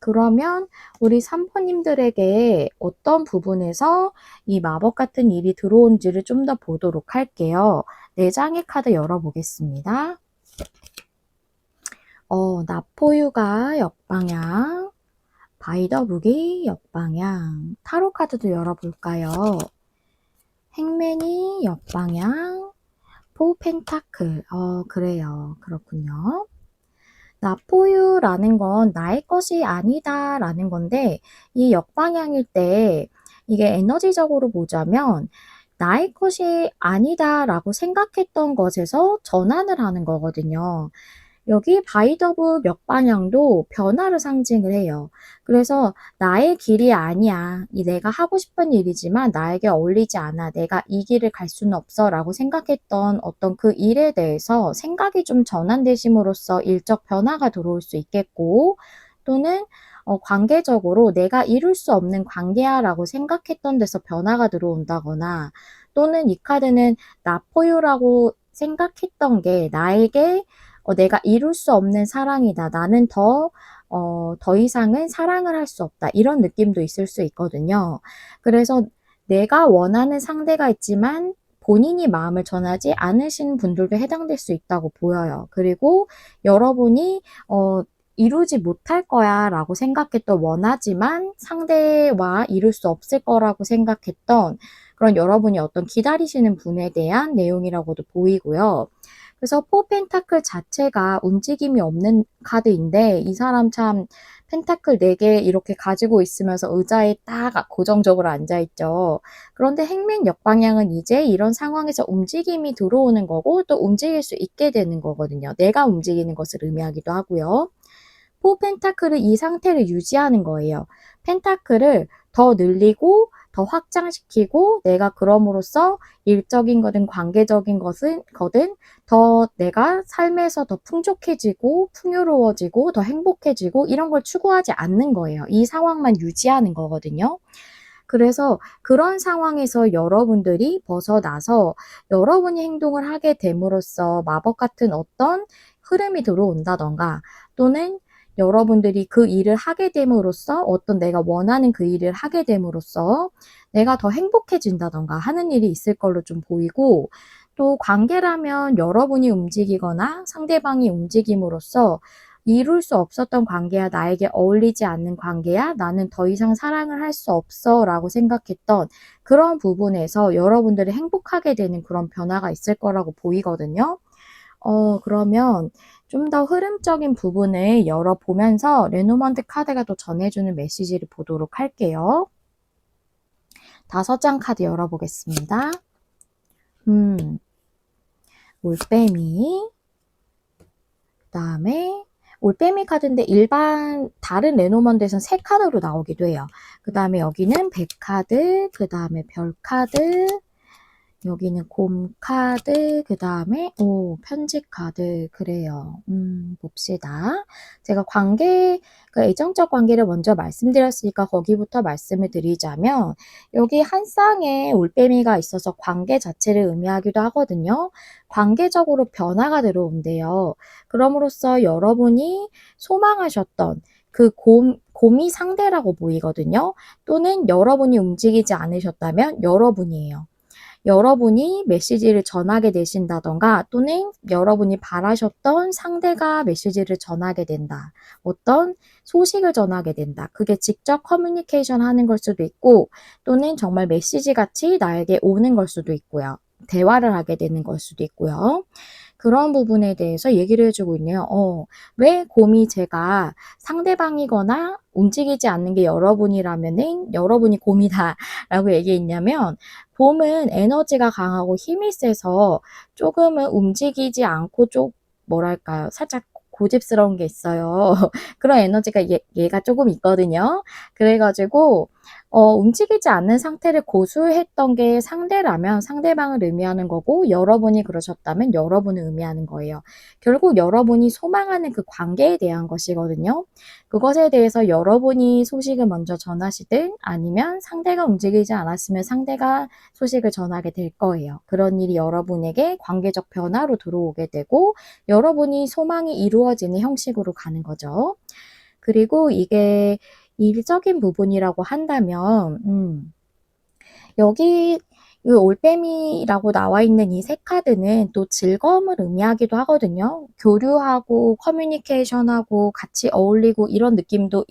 그러면 우리 3번님들에게 어떤 부분에서 이 마법 같은 일이 들어온지를 좀 더 보도록 할게요. 4장의 카드 열어보겠습니다. 나포유가 역방향, 바이더북이 역방향, 타로 카드도 열어볼까요? 행맨이 역방향, 포 펜타클, 그래요. 그렇군요. 나포유라는 건 나의 것이 아니다 라는 건데 이 역방향일 때 이게 에너지적으로 보자면 나의 것이 아니다 라고 생각했던 것에서 전환을 하는 거거든요. 여기 바이더브 역방향도 변화를 상징을 해요. 그래서 나의 길이 아니야. 이 내가 하고 싶은 일이지만 나에게 어울리지 않아. 내가 이 길을 갈 수는 없어 라고 생각했던 어떤 그 일에 대해서 생각이 좀 전환되심으로써 일적 변화가 들어올 수 있겠고 또는 관계적으로 내가 이룰 수 없는 관계야 라고 생각했던 데서 변화가 들어온다거나 또는 이 카드는 나포유라고 생각했던 게 나에게 내가 이룰 수 없는 사랑이다. 나는 더 이상은 사랑을 할 수 없다. 이런 느낌도 있을 수 있거든요. 그래서 내가 원하는 상대가 있지만 본인이 마음을 전하지 않으신 분들도 해당될 수 있다고 보여요. 그리고 여러분이 이루지 못할 거야 라고 생각했던, 원하지만 상대와 이룰 수 없을 거라고 생각했던 그런 여러분이 어떤 기다리시는 분에 대한 내용이라고도 보이고요. 그래서 포 펜타클 자체가 움직임이 없는 카드인데, 이 사람 참 펜타클 4개 이렇게 가지고 있으면서 의자에 딱 고정적으로 앉아있죠. 그런데 행맨 역방향은 이제 이런 상황에서 움직임이 들어오는 거고 또 움직일 수 있게 되는 거거든요. 내가 움직이는 것을 의미하기도 하고요. 포 펜타클은 이 상태를 유지하는 거예요. 펜타클을 더 늘리고 더 확장시키고, 내가 그럼으로써 일적인 거든 관계적인 거든 더 내가 삶에서 더 풍족해지고 풍요로워지고 더 행복해지고 이런 걸 추구하지 않는 거예요. 이 상황만 유지하는 거거든요. 그래서 그런 상황에서 여러분들이 벗어나서 여러분이 행동을 하게 됨으로써 마법 같은 어떤 흐름이 들어온다던가, 또는 여러분들이 그 일을 하게 됨으로써 어떤 내가 원하는 그 일을 하게 됨으로써 내가 더 행복해진다던가 하는 일이 있을 걸로 좀 보이고, 또 관계라면 여러분이 움직이거나 상대방이 움직임으로써 이룰 수 없었던 관계야, 나에게 어울리지 않는 관계야, 나는 더 이상 사랑을 할 수 없어 라고 생각했던 그런 부분에서 여러분들이 행복하게 되는 그런 변화가 있을 거라고 보이거든요. 그러면 좀 더 흐름적인 부분을 열어보면서 레노먼트 카드가 또 전해주는 메시지를 보도록 할게요. 5장 카드 열어보겠습니다. 올빼미, 그 다음에 올빼미 카드인데 일반 다른 레노먼트에서는 3카드로 나오기도 해요. 그 다음에 여기는 100카드, 그 다음에 별카드, 여기는 곰 카드, 그 다음에 편지 카드. 그래요. 봅시다. 제가 애정적 관계를 먼저 말씀드렸으니까 거기부터 말씀을 드리자면, 여기 한 쌍의 올빼미가 있어서 관계 자체를 의미하기도 하거든요. 관계적으로 변화가 들어온대요. 그럼으로써 여러분이 소망하셨던 그 곰이 상대라고 보이거든요. 또는 여러분이 움직이지 않으셨다면 여러분이에요. 여러분이 메시지를 전하게 되신다던가, 또는 여러분이 바라셨던 상대가 메시지를 전하게 된다. 어떤 소식을 전하게 된다. 그게 직접 커뮤니케이션 하는 걸 수도 있고, 또는 정말 메시지 같이 나에게 오는 걸 수도 있고요. 대화를 하게 되는 걸 수도 있고요. 그런 부분에 대해서 얘기를 해주고 있네요. 왜 곰이 제가 상대방이거나 움직이지 않는 게 여러분이라면은 여러분이 곰이다 라고 얘기했냐면, 곰은 에너지가 강하고 힘이 세서 조금은 움직이지 않고 뭐랄까요, 살짝 고집스러운 게 있어요. 그런 에너지가 얘가 조금 있거든요. 그래가지고 움직이지 않는 상태를 고수했던 게 상대라면 상대방을 의미하는 거고, 여러분이 그러셨다면 여러분을 의미하는 거예요. 결국 여러분이 소망하는 그 관계에 대한 것이거든요. 그것에 대해서 여러분이 소식을 먼저 전하시든 아니면 상대가 움직이지 않았으면 상대가 소식을 전하게 될 거예요. 그런 일이 여러분에게 관계적 변화로 들어오게 되고 여러분이 소망이 이루어지는 형식으로 가는 거죠. 그리고 이게 일적인 부분이라고 한다면 여기 이 올빼미라고 나와 있는 이 3카드는 또 즐거움을 의미하기도 하거든요. 교류하고 커뮤니케이션하고 같이 어울리고 이런 느낌도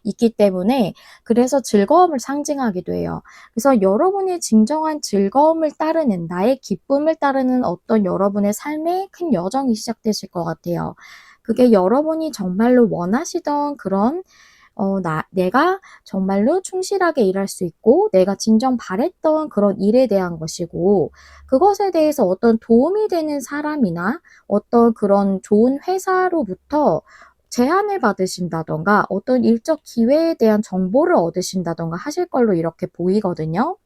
있기 때문에, 그래서 즐거움을 상징하기도 해요. 그래서 여러분의 진정한 즐거움을 따르는, 나의 기쁨을 따르는 어떤 여러분의 삶의 큰 여정이 시작되실 것 같아요. 그게 여러분이 정말로 원하시던 그런 내가 정말로 충실하게 일할 수 있고 내가 진정 바랬던 그런 일에 대한 것이고, 그것에 대해서 어떤 도움이 되는 사람이나 어떤 그런 좋은 회사로부터 제안을 받으신다던가 어떤 일적 기회에 대한 정보를 얻으신다던가 하실 걸로 이렇게 보이거든요.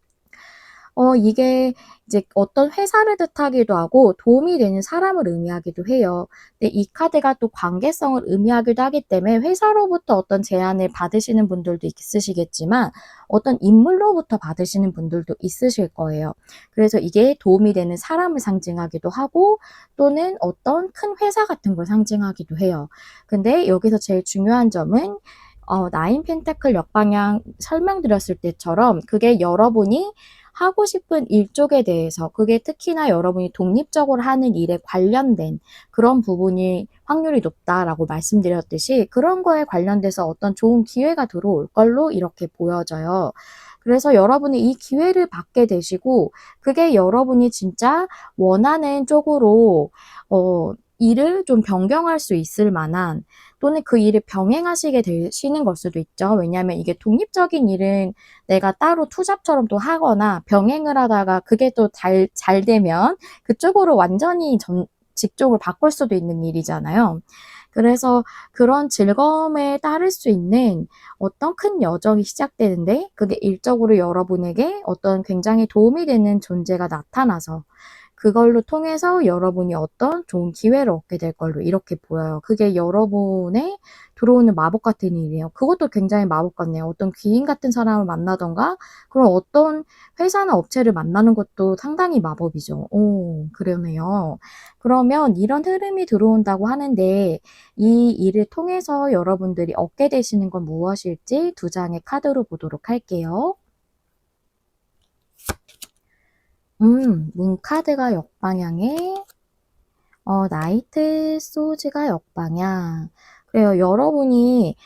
이게 이제 어떤 회사를 뜻하기도 하고 도움이 되는 사람을 의미하기도 해요. 근데 이 카드가 또 관계성을 의미하기도 하기 때문에 회사로부터 어떤 제안을 받으시는 분들도 있으시겠지만 어떤 인물로부터 받으시는 분들도 있으실 거예요. 그래서 이게 도움이 되는 사람을 상징하기도 하고 또는 어떤 큰 회사 같은 걸 상징하기도 해요. 근데 여기서 제일 중요한 점은 나인 펜타클 역방향 설명드렸을 때처럼 그게 여러분이 하고 싶은 일 쪽에 대해서 그게 특히나 여러분이 독립적으로 하는 일에 관련된 그런 부분이 확률이 높다라고 말씀드렸듯이 그런 거에 관련돼서 어떤 좋은 기회가 들어올 걸로 이렇게 보여져요. 그래서 여러분이 이 기회를 받게 되시고 그게 여러분이 진짜 원하는 쪽으로 일을 좀 변경할 수 있을 만한 또는 그 일을 병행하시게 되시는 걸 수도 있죠. 왜냐하면 이게 독립적인 일은 내가 따로 투잡처럼 또 하거나 병행을 하다가 그게 또 잘 되면 그쪽으로 완전히 직종을 바꿀 수도 있는 일이잖아요. 그래서 그런 즐거움에 따를 수 있는 어떤 큰 여정이 시작되는데 그게 일적으로 여러분에게 어떤 굉장히 도움이 되는 존재가 나타나서 그걸로 통해서 여러분이 어떤 좋은 기회를 얻게 될 걸로 이렇게 보여요. 그게 여러분의 들어오는 마법 같은 일이에요. 그것도 굉장히 마법 같네요. 어떤 귀인 같은 사람을 만나던가 그런 어떤 회사나 업체를 만나는 것도 상당히 마법이죠. 그러네요. 그러면 이런 흐름이 들어온다고 하는데 이 일을 통해서 여러분들이 얻게 되시는 건 무엇일지 두 장의 카드로 보도록 할게요. 문카드가 역방향에 나이트 소즈가 역방향. 그래요. 여러분이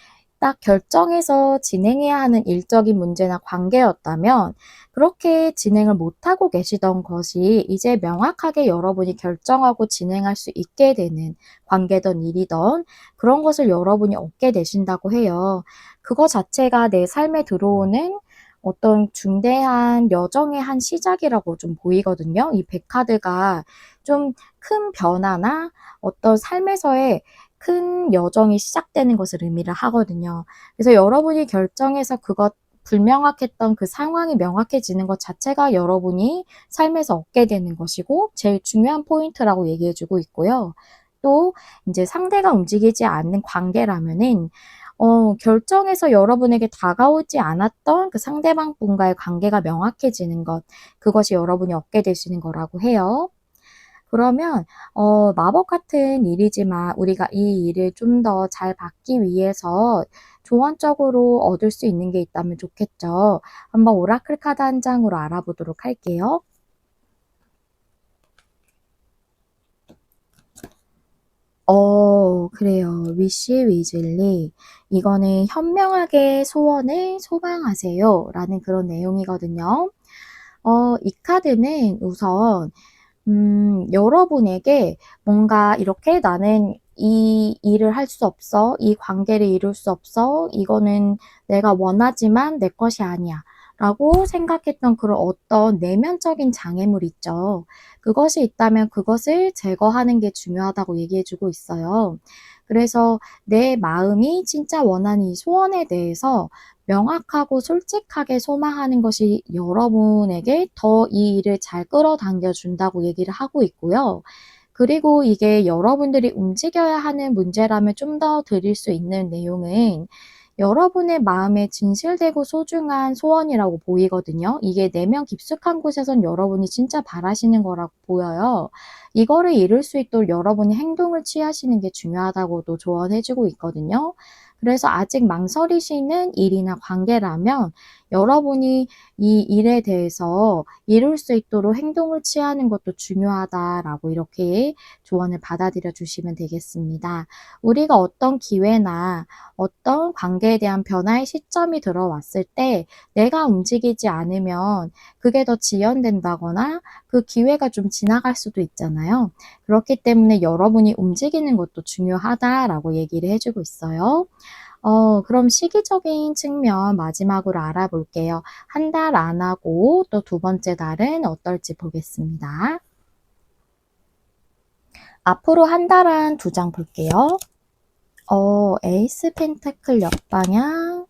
딱 결정해서 진행해야 하는 일적인 문제나 관계였다면 그렇게 진행을 못하고 계시던 것이 이제 명확하게 여러분이 결정하고 진행할 수 있게 되는 관계든 일이든 그런 것을 여러분이 얻게 되신다고 해요. 그거 자체가 내 삶에 들어오는 어떤 중대한 여정의 한 시작이라고 좀 보이거든요. 이 백카드가 좀 큰 변화나 어떤 삶에서의 큰 여정이 시작되는 것을 의미를 하거든요. 그래서 여러분이 결정해서 그것 불명확했던 그 상황이 명확해지는 것 자체가 여러분이 삶에서 얻게 되는 것이고 제일 중요한 포인트라고 얘기해 주고 있고요. 또 이제 상대가 움직이지 않는 관계라면은 결정해서 여러분에게 다가오지 않았던 그 상대방 분과의 관계가 명확해지는 것, 그것이 여러분이 얻게 되시는 거라고 해요. 그러면 마법 같은 일이지만 우리가 이 일을 좀 더 잘 받기 위해서 조언적으로 얻을 수 있는 게 있다면 좋겠죠. 한번 오라클 카드 한 장으로 알아보도록 할게요. 그래요. 위시 위즐리. 이거는 현명하게 소원을 소망하세요. 라는 그런 내용이거든요. 이 카드는 우선 여러분에게 뭔가 이렇게 나는 이 일을 할 수 없어. 이 관계를 이룰 수 없어. 이거는 내가 원하지만 내 것이 아니야. 라고 생각했던 그런 어떤 내면적인 장애물 있죠. 그것이 있다면 그것을 제거하는 게 중요하다고 얘기해 주고 있어요. 그래서 내 마음이 진짜 원하는 이 소원에 대해서 명확하고 솔직하게 소망하는 것이 여러분에게 더 이 일을 잘 끌어당겨 준다고 얘기를 하고 있고요. 그리고 이게 여러분들이 움직여야 하는 문제라면 좀 더 드릴 수 있는 내용은 여러분의 마음에 진실되고 소중한 소원이라고 보이거든요. 이게 내면 깊숙한 곳에선 여러분이 진짜 바라시는 거라고 보여요. 이거를 이룰 수 있도록 여러분이 행동을 취하시는 게 중요하다고도 조언해 주고 있거든요. 그래서 아직 망설이시는 일이나 관계라면 여러분이 이 일에 대해서 이룰 수 있도록 행동을 취하는 것도 중요하다라고 이렇게 조언을 받아들여 주시면 되겠습니다. 우리가 어떤 기회나 어떤 관계에 대한 변화의 시점이 들어왔을 때 내가 움직이지 않으면 그게 더 지연된다거나 그 기회가 좀 지나갈 수도 있잖아요. 그렇기 때문에 여러분이 움직이는 것도 중요하다라고 얘기를 해주고 있어요. 그럼 시기적인 측면 마지막으로 알아볼게요. 한 달 안 하고 또 두 번째 달은 어떨지 보겠습니다. 앞으로 한 달은 두 장 볼게요. 에이스 펜타클 역방향,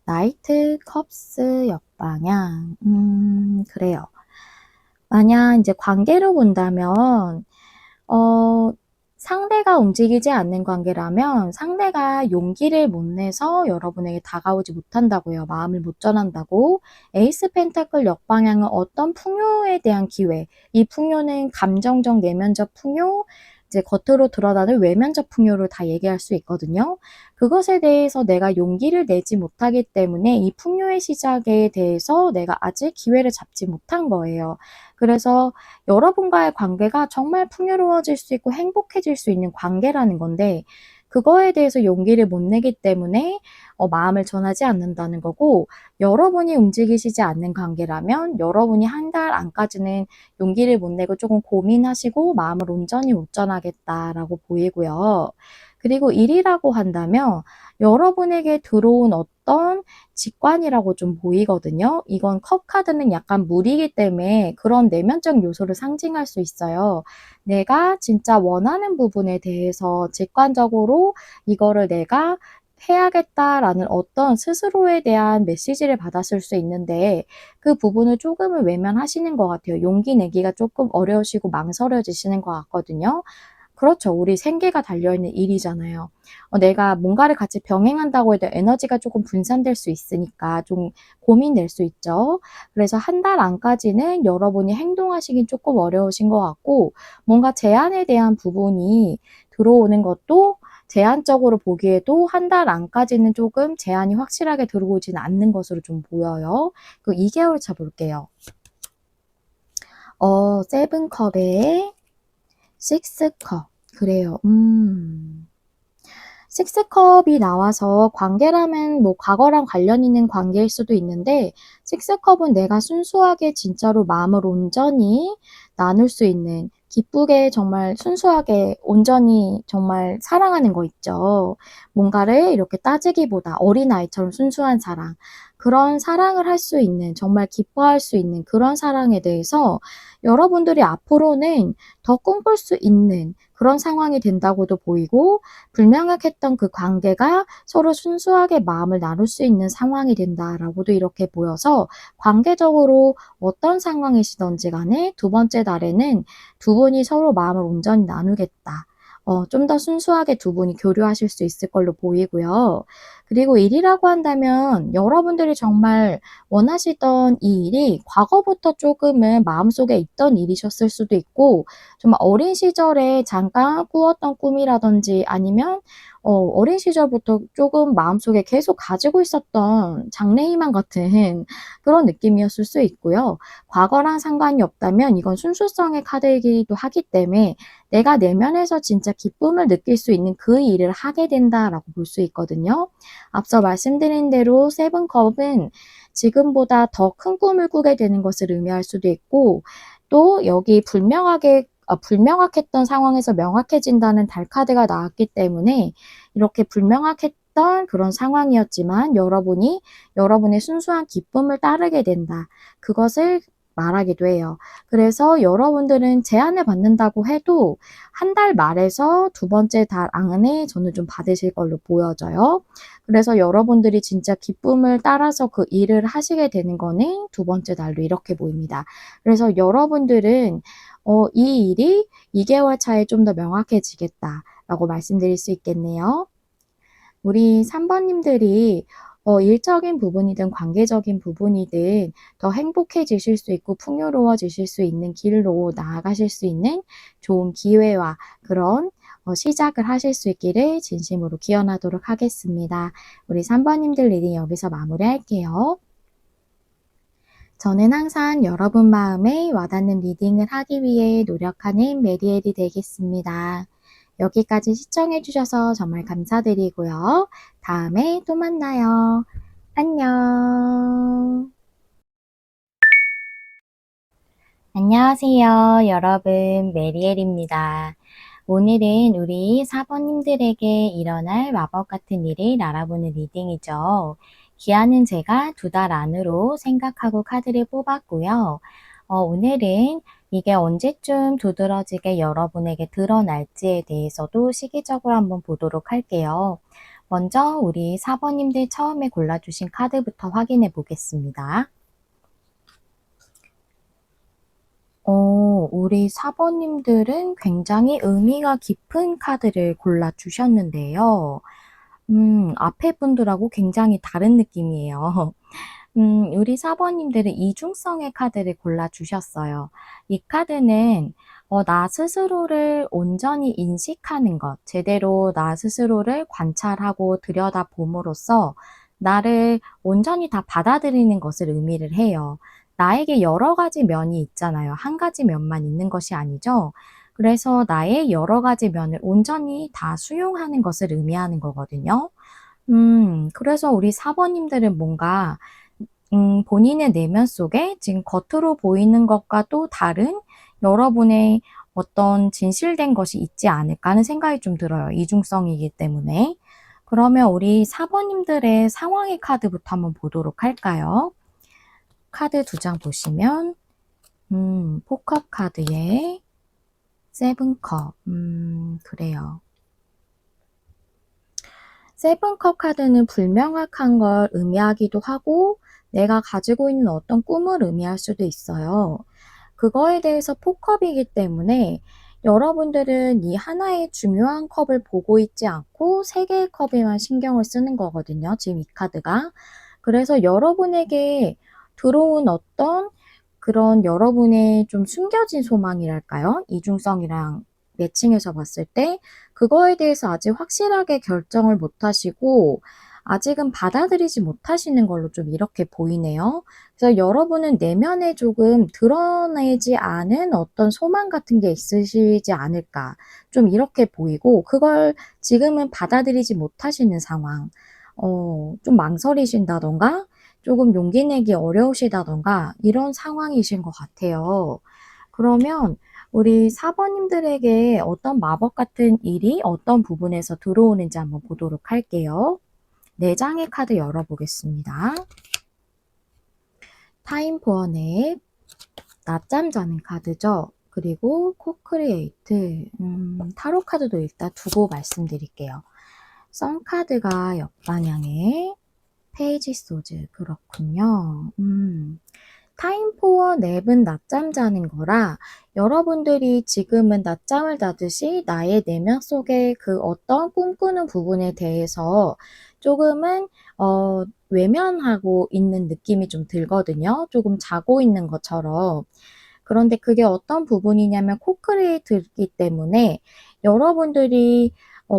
나이트 컵스 역방향. 그래요. 만약 이제 관계로 본다면 상대가 움직이지 않는 관계라면 상대가 용기를 못 내서 여러분에게 다가오지 못한다고요. 마음을 못 전한다고. 에이스 펜타클 역방향은 어떤 풍요에 대한 기회. 이 풍요는 감정적, 내면적 풍요, 이제 겉으로 드러나는 외면적 풍요를 다 얘기할 수 있거든요. 그것에 대해서 내가 용기를 내지 못하기 때문에 이 풍요의 시작에 대해서 내가 아직 기회를 잡지 못한 거예요. 그래서 여러분과의 관계가 정말 풍요로워질 수 있고 행복해질 수 있는 관계라는 건데 그거에 대해서 용기를 못 내기 때문에 마음을 전하지 않는다는 거고 여러분이 움직이시지 않는 관계라면 여러분이 한 달 안까지는 용기를 못 내고 조금 고민하시고 마음을 온전히 못 전하겠다라고 보이고요. 그리고 일이라고 한다면 여러분에게 들어온 어떤 직관이라고 좀 보이거든요. 이건 컵 카드는 약간 물이기 때문에 그런 내면적 요소를 상징할 수 있어요. 내가 진짜 원하는 부분에 대해서 직관적으로 이거를 내가 해야겠다라는 어떤 스스로에 대한 메시지를 받았을 수 있는데 그 부분을 조금은 외면하시는 것 같아요. 용기 내기가 조금 어려우시고 망설여지시는 것 같거든요. 그렇죠. 우리 생계가 달려있는 일이잖아요. 내가 뭔가를 같이 병행한다고 해도 에너지가 조금 분산될 수 있으니까 좀 고민될 수 있죠. 그래서 한 달 안까지는 여러분이 행동하시긴 조금 어려우신 것 같고 뭔가 제안에 대한 부분이 들어오는 것도 제한적으로 보기에도 한 달 안까지는 조금 제안이 확실하게 들어오지는 않는 것으로 좀 보여요. 그 2개월 차 볼게요. 세븐컵에 식스컵. 그래요. 식스컵이 나와서 관계라면 뭐 과거랑 관련 있는 관계일 수도 있는데 식스컵은 내가 순수하게 진짜로 마음을 온전히 나눌 수 있는 기쁘게 정말 순수하게 온전히 정말 사랑하는 거 있죠. 뭔가를 이렇게 따지기보다 어린아이처럼 순수한 사랑. 그런 사랑을 할 수 있는 정말 기뻐할 수 있는 그런 사랑에 대해서 여러분들이 앞으로는 더 꿈꿀 수 있는 그런 상황이 된다고도 보이고 불명확했던 그 관계가 서로 순수하게 마음을 나눌 수 있는 상황이 된다라고도 이렇게 보여서 관계적으로 어떤 상황이시든지 간에 두 번째 달에는 두 분이 서로 마음을 온전히 나누겠다. 좀 더 순수하게 두 분이 교류하실 수 있을 걸로 보이고요. 그리고 일이라고 한다면 여러분들이 정말 원하시던 이 일이 과거부터 조금은 마음속에 있던 일이셨을 수도 있고 좀 어린 시절에 잠깐 꾸었던 꿈이라든지 아니면 어린 시절부터 조금 마음속에 계속 가지고 있었던 장래희망 같은 그런 느낌이었을 수 있고요. 과거랑 상관이 없다면 이건 순수성의 카드이기도 하기 때문에 내가 내면에서 진짜 기쁨을 느낄 수 있는 그 일을 하게 된다라고 볼 수 있거든요. 앞서 말씀드린 대로 세븐컵은 지금보다 더 큰 꿈을 꾸게 되는 것을 의미할 수도 있고 또 여기 불명확했던 상황에서 명확해진다는 달 카드가 나왔기 때문에 이렇게 불명확했던 그런 상황이었지만 여러분이 여러분의 순수한 기쁨을 따르게 된다. 그것을 말하기도 해요. 그래서 여러분들은 제안을 받는다고 해도 한 달 말에서 두 번째 달 안에 저는 좀 받으실 걸로 보여져요. 그래서 여러분들이 진짜 기쁨을 따라서 그 일을 하시게 되는 거는 두 번째 달로 이렇게 보입니다. 그래서 여러분들은 이 일이 2개월 차에 좀 더 명확해지겠다라고 말씀드릴 수 있겠네요. 우리 3번님들이 일적인 부분이든 관계적인 부분이든 더 행복해지실 수 있고 풍요로워지실 수 있는 길로 나아가실 수 있는 좋은 기회와 그런 시작을 하실 수 있기를 진심으로 기원하도록 하겠습니다. 우리 3번님들 리딩 여기서 마무리할게요. 저는 항상 여러분 마음에 와닿는 리딩을 하기 위해 노력하는 메리엘이 되겠습니다. 여기까지 시청해주셔서 정말 감사드리고요. 다음에 또 만나요. 안녕. 안녕하세요, 여러분. 메리엘입니다. 오늘은 우리 4번님들에게 일어날 마법 같은 일을 알아보는 리딩이죠. 기한은 제가 2달 안으로 생각하고 카드를 뽑았고요. 오늘은 이게 언제쯤 두드러지게 여러분에게 드러날지에 대해서도 시기적으로 한번 보도록 할게요. 먼저 우리 4번님들 처음에 골라주신 카드부터 확인해 보겠습니다. 우리 4번님들은 굉장히 의미가 깊은 카드를 골라주셨는데요. 앞에 분들하고 굉장히 다른 느낌이에요. 우리 4번님들은 이중성의 카드를 골라주셨어요. 이 카드는 나 스스로를 온전히 인식하는 것, 제대로 나 스스로를 관찰하고 들여다봄으로써 나를 온전히 다 받아들이는 것을 의미를 해요. 나에게 여러 가지 면이 있잖아요. 한 가지 면만 있는 것이 아니죠. 그래서 나의 여러 가지 면을 온전히 다 수용하는 것을 의미하는 거거든요. 그래서 우리 4번님들은 뭔가 본인의 내면 속에 지금 겉으로 보이는 것과 또 다른 여러분의 어떤 진실된 것이 있지 않을까 하는 생각이 좀 들어요. 이중성이기 때문에. 그러면 우리 4번님들의 상황의 카드부터 한번 보도록 할까요? 카드 2장 보시면 포컵 카드에 세븐컵, 그래요. 세븐컵 카드는 불명확한 걸 의미하기도 하고 내가 가지고 있는 어떤 꿈을 의미할 수도 있어요. 그거에 대해서 포컵이기 때문에 여러분들은 이 하나의 중요한 컵을 보고 있지 않고 3개의 컵에만 신경을 쓰는 거거든요. 지금 이 카드가. 그래서 여러분에게 들어온 어떤 그런 여러분의 좀 숨겨진 소망이랄까요? 이중성이랑 매칭해서 봤을 때 그거에 대해서 아직 확실하게 결정을 못 하시고 아직은 받아들이지 못하시는 걸로 좀 이렇게 보이네요. 그래서 여러분은 내면에 조금 드러내지 않은 어떤 소망 같은 게 있으시지 않을까 좀 이렇게 보이고 그걸 지금은 받아들이지 못하시는 상황. 좀 망설이신다던가 조금 용기 내기 어려우시다던가 이런 상황이신 것 같아요. 그러면 우리 4번님들에게 어떤 마법 같은 일이 어떤 부분에서 들어오는지 한번 보도록 할게요. 4장의 카드 열어보겠습니다. 타임 포어 넷, 낮잠 자는 카드죠. 그리고 코크리에이트, 타로 카드도 일단 두고 말씀드릴게요. 선 카드가 역방향에 페이지 소즈, 그렇군요. 타임 포어 냅은 낮잠 자는 거라 여러분들이 지금은 낮잠을 자듯이 나의 내면 속에 그 어떤 꿈꾸는 부분에 대해서 조금은 외면하고 있는 느낌이 좀 들거든요. 조금 자고 있는 것처럼. 그런데 그게 어떤 부분이냐면 코크리에이트이기 때문에 여러분들이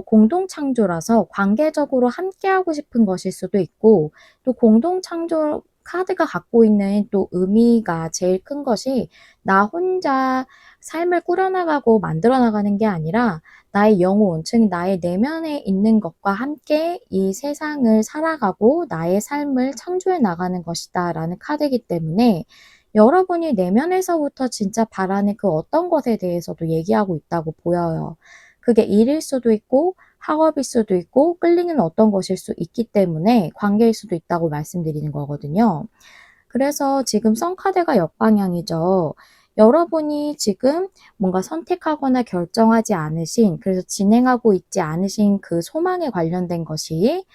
공동 창조라서 관계적으로 함께하고 싶은 것일 수도 있고 또 공동 창조 카드가 갖고 있는 또 의미가 제일 큰 것이 나 혼자 삶을 꾸려나가고 만들어 나가는 게 아니라 나의 영혼, 즉 나의 내면에 있는 것과 함께 이 세상을 살아가고 나의 삶을 창조해 나가는 것이다 라는 카드이기 때문에 여러분이 내면에서부터 진짜 바라는 그 어떤 것에 대해서도 얘기하고 있다고 보여요. 그게 일일 수도 있고 학업일 수도 있고 끌리는 어떤 것일 수 있기 때문에 관계일 수도 있다고 말씀드리는 거거든요. 그래서 지금 선카드가 역방향이죠. 여러분이 지금 뭔가 선택하거나 결정하지 않으신, 그래서 진행하고 있지 않으신 그 소망에 관련된 것이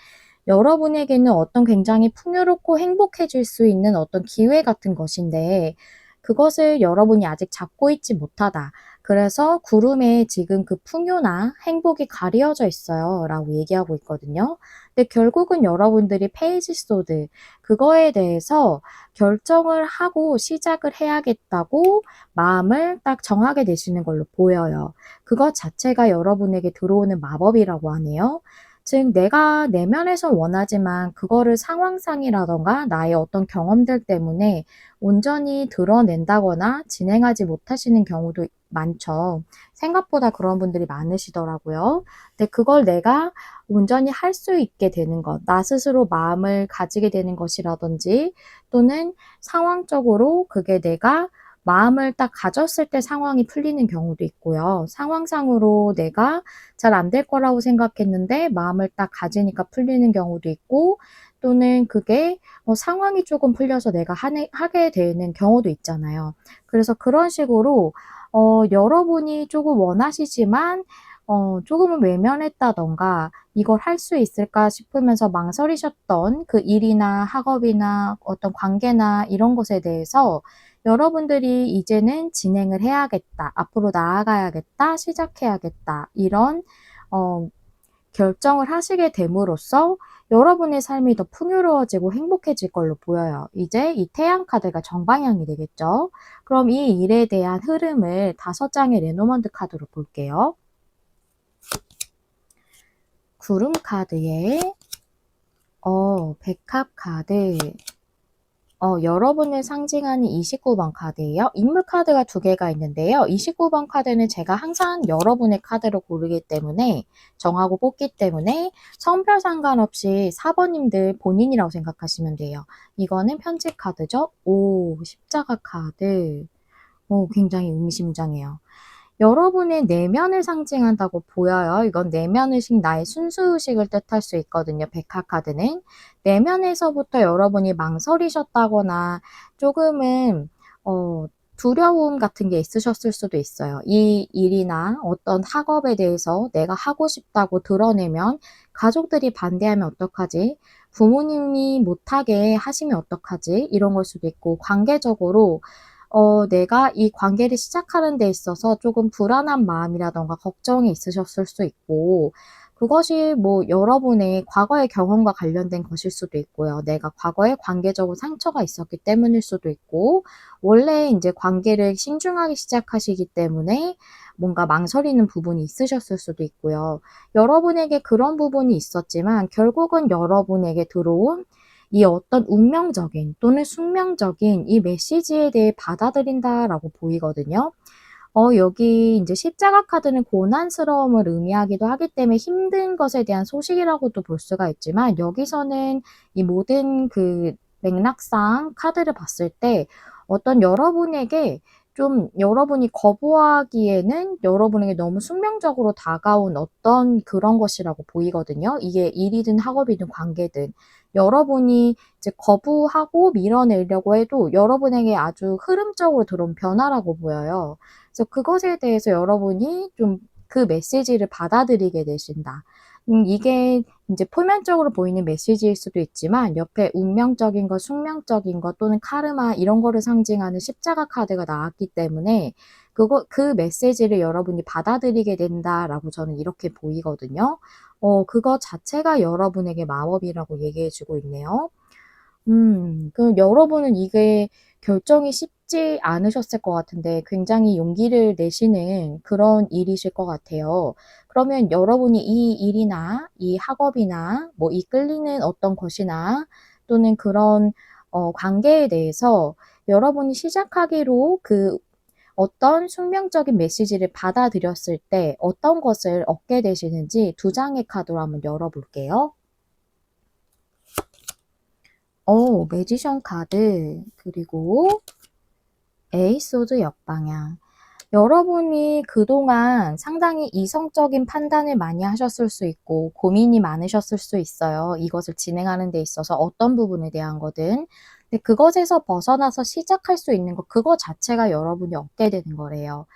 여러분에게는 어떤 굉장히 풍요롭고 행복해질 수 있는 어떤 기회 같은 것인데 그것을 여러분이 아직 잡고 있지 못하다. 그래서 구름에 지금 그 풍요나 행복이 가려져 있어요. 라고 얘기하고 있거든요. 근데 결국은 여러분들이 페이지 소드, 그거에 대해서 결정을 하고 시작을 해야겠다고 마음을 딱 정하게 되시는 걸로 보여요. 그것 자체가 여러분에게 들어오는 마법이라고 하네요. 즉 내가 내면에서 원하지만 그거를 상황상이라던가 나의 어떤 경험들 때문에 온전히 드러낸다거나 진행하지 못하시는 경우도 많죠. 생각보다 그런 분들이 많으시더라고요. 근데 그걸 내가 온전히 할 수 있게 되는 것, 나 스스로 마음을 가지게 되는 것이라든지 또는 상황적으로 그게 내가 마음을 딱 가졌을 때 상황이 풀리는 경우도 있고요. 상황상으로 내가 잘 안 될 거라고 생각했는데 마음을 딱 가지니까 풀리는 경우도 있고 또는 그게 상황이 조금 풀려서 내가 하게 되는 경우도 있잖아요. 그래서 그런 식으로 여러분이 조금 원하시지만 조금은 외면했다던가 이걸 할 수 있을까 싶으면서 망설이셨던 그 일이나 학업이나 어떤 관계나 이런 것에 대해서 여러분들이 이제는 진행을 해야겠다, 앞으로 나아가야겠다, 시작해야겠다, 이런 결정을 하시게 됨으로써 여러분의 삶이 더 풍요로워지고 행복해질 걸로 보여요. 이제 이 태양 카드가 정방향이 되겠죠. 그럼 이 일에 대한 흐름을 5장의 레노먼드 카드로 볼게요. 구름 카드에 백합 카드, 여러분을 상징하는 29번 카드예요. 인물 카드가 2개가 있는데요. 29번 카드는 제가 항상 여러분의 카드로 고르기 때문에, 정하고 뽑기 때문에 성별 상관없이 4번님들 본인이라고 생각하시면 돼요. 이거는 편지 카드죠. 십자가 카드. 굉장히 의미심장해요. 여러분의 내면을 상징한다고 보여요. 이건 내면의식, 나의 순수의식을 뜻할 수 있거든요. 백화카드는. 내면에서부터 여러분이 망설이셨다거나 조금은 두려움 같은 게 있으셨을 수도 있어요. 이 일이나 어떤 학업에 대해서 내가 하고 싶다고 드러내면 가족들이 반대하면 어떡하지? 부모님이 못하게 하시면 어떡하지? 이런 걸 수도 있고, 관계적으로 내가 이 관계를 시작하는 데 있어서 조금 불안한 마음이라던가 걱정이 있으셨을 수 있고, 그것이 뭐 여러분의 과거의 경험과 관련된 것일 수도 있고요. 내가 과거에 관계적으로 상처가 있었기 때문일 수도 있고, 원래 이제 관계를 신중하게 시작하시기 때문에 뭔가 망설이는 부분이 있으셨을 수도 있고요. 여러분에게 그런 부분이 있었지만 결국은 여러분에게 들어온 이 어떤 운명적인 또는 숙명적인 이 메시지에 대해 받아들인다라고 보이거든요. 여기 이제 십자가 카드는 고난스러움을 의미하기도 하기 때문에 힘든 것에 대한 소식이라고도 볼 수가 있지만, 여기서는 이 모든 그 맥락상 카드를 봤을 때 어떤 여러분에게 좀, 여러분이 거부하기에는 여러분에게 너무 숙명적으로 다가온 어떤 그런 것이라고 보이거든요. 이게 일이든 학업이든 관계든. 여러분이 이제 거부하고 밀어내려고 해도 여러분에게 아주 흐름적으로 들어온 변화라고 보여요. 그래서 그것에 대해서 여러분이 좀 그 메시지를 받아들이게 되신다. 이게 이제 표면적으로 보이는 메시지일 수도 있지만 옆에 운명적인 것, 숙명적인 것 또는 카르마 이런 거를 상징하는 십자가 카드가 나왔기 때문에 그 메시지를 여러분이 받아들이게 된다라고 저는 이렇게 보이거든요. 그거 자체가 여러분에게 마법이라고 얘기해 주고 있네요. 여러분은 이게 결정이 쉽지 않으셨을 것 같은데 굉장히 용기를 내시는 그런 일이실 것 같아요. 그러면 여러분이 이 일이나 이 학업이나 뭐 이 끌리는 어떤 것이나 또는 그런 관계에 대해서 여러분이 시작하기로 그 어떤 숙명적인 메시지를 받아들였을 때 어떤 것을 얻게 되시는지 2장의 카드로 한번 열어볼게요. 매지션 카드, 그리고 에이소드 역방향. 여러분이 그동안 상당히 이성적인 판단을 많이 하셨을 수 있고 고민이 많으셨을 수 있어요. 이것을 진행하는 데 있어서 어떤 부분에 대한 거든. 근데 그것에서 벗어나서 시작할 수 있는 것, 그거 자체가 여러분이 얻게 되는 거래요.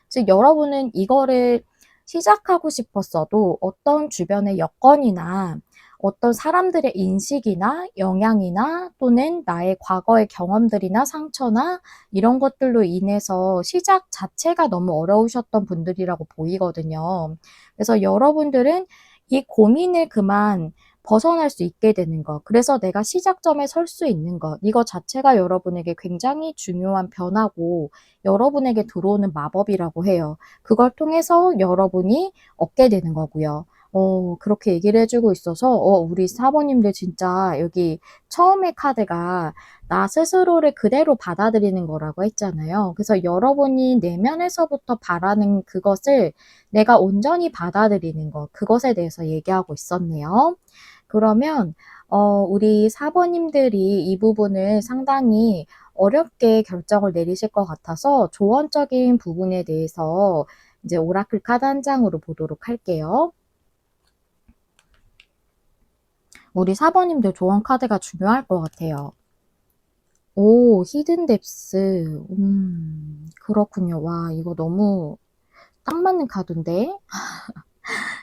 즉 여러분은 이거를 시작하고 싶었어도 어떤 주변의 여건이나 어떤 사람들의 인식이나 영향이나 또는 나의 과거의 경험들이나 상처나 이런 것들로 인해서 시작 자체가 너무 어려우셨던 분들이라고 보이거든요. 그래서 여러분들은 이 고민을 그만 벗어날 수 있게 되는 것, 그래서 내가 시작점에 설 수 있는 것, 이거 자체가 여러분에게 굉장히 중요한 변화고 여러분에게 들어오는 마법이라고 해요. 그걸 통해서 여러분이 얻게 되는 거고요. 그렇게 얘기를 해주고 있어서 우리 사모님들 진짜 여기 처음에 카드가 나 스스로를 그대로 받아들이는 거라고 했잖아요. 그래서 여러분이 내면에서부터 바라는 그것을 내가 온전히 받아들이는 것, 그것에 대해서 얘기하고 있었네요. 그러면 우리 사모님들이 이 부분을 상당히 어렵게 결정을 내리실 것 같아서 조언적인 부분에 대해서 이제 오라클 카드 한 장으로 보도록 할게요. 우리 사모님들 조언 카드가 중요할 것 같아요. 히든 뎁스. 그렇군요. 와, 이거 너무 딱 맞는 카드인데?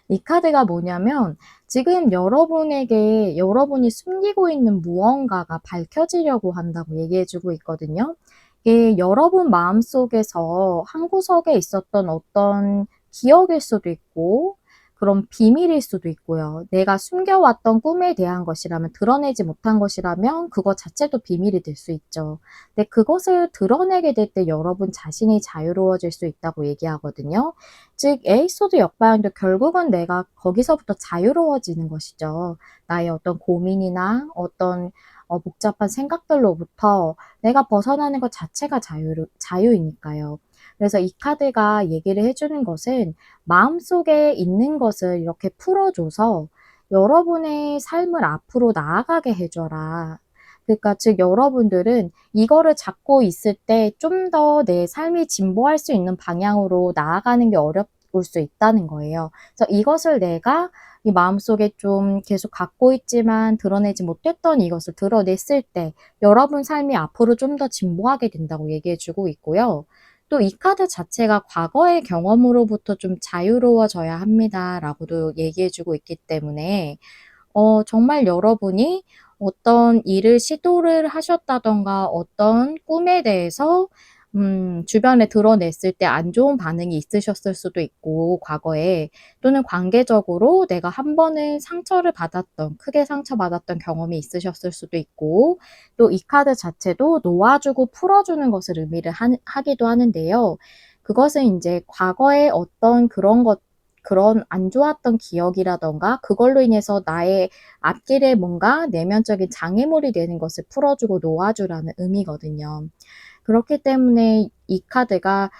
이 카드가 뭐냐면 지금 여러분에게 여러분이 숨기고 있는 무언가가 밝혀지려고 한다고 얘기해 주고 있거든요. 이게 여러분 마음속에서 한 구석에 있었던 어떤 기억일 수도 있고 그런 비밀일 수도 있고요. 내가 숨겨왔던 꿈에 대한 것이라면 드러내지 못한 것이라면 그것 자체도 비밀이 될 수 있죠. 근데 그것을 드러내게 될 때 여러분 자신이 자유로워질 수 있다고 얘기하거든요. 즉 에이소드 역방향도 결국은 내가 거기서부터 자유로워지는 것이죠. 나의 어떤 고민이나 어떤 복잡한 생각들로부터 내가 벗어나는 것 자체가 자유이니까요. 그래서 이 카드가 얘기를 해주는 것은 마음속에 있는 것을 이렇게 풀어줘서 여러분의 삶을 앞으로 나아가게 해줘라. 그러니까 즉 여러분들은 이거를 잡고 있을 때 좀 더 내 삶이 진보할 수 있는 방향으로 나아가는 게 어려울 수 있다는 거예요. 그래서 이것을 내가 이 마음속에 좀 계속 갖고 있지만 드러내지 못했던 이것을 드러냈을 때 여러분 삶이 앞으로 좀 더 진보하게 된다고 얘기해 주고 있고요. 또 이 카드 자체가 과거의 경험으로부터 좀 자유로워져야 합니다라고도 얘기해 주고 있기 때문에 정말 여러분이 어떤 일을 시도를 하셨다던가 어떤 꿈에 대해서 주변에 드러냈을 때 안 좋은 반응이 있으셨을 수도 있고 과거에 또는 관계적으로 내가 한 번은 상처를 받았던 크게 상처받았던 경험이 있으셨을 수도 있고 또 이 카드 자체도 놓아주고 풀어주는 것을 의미를 하기도 하는데요. 그것은 인제 과거에 어떤 그런 안 좋았던 기억이라던가 그걸로 인해서 나의 앞길에 뭔가 내면적인 장애물이 되는 것을 풀어주고 놓아주라는 의미거든요. 그렇기 때문에 이 카드가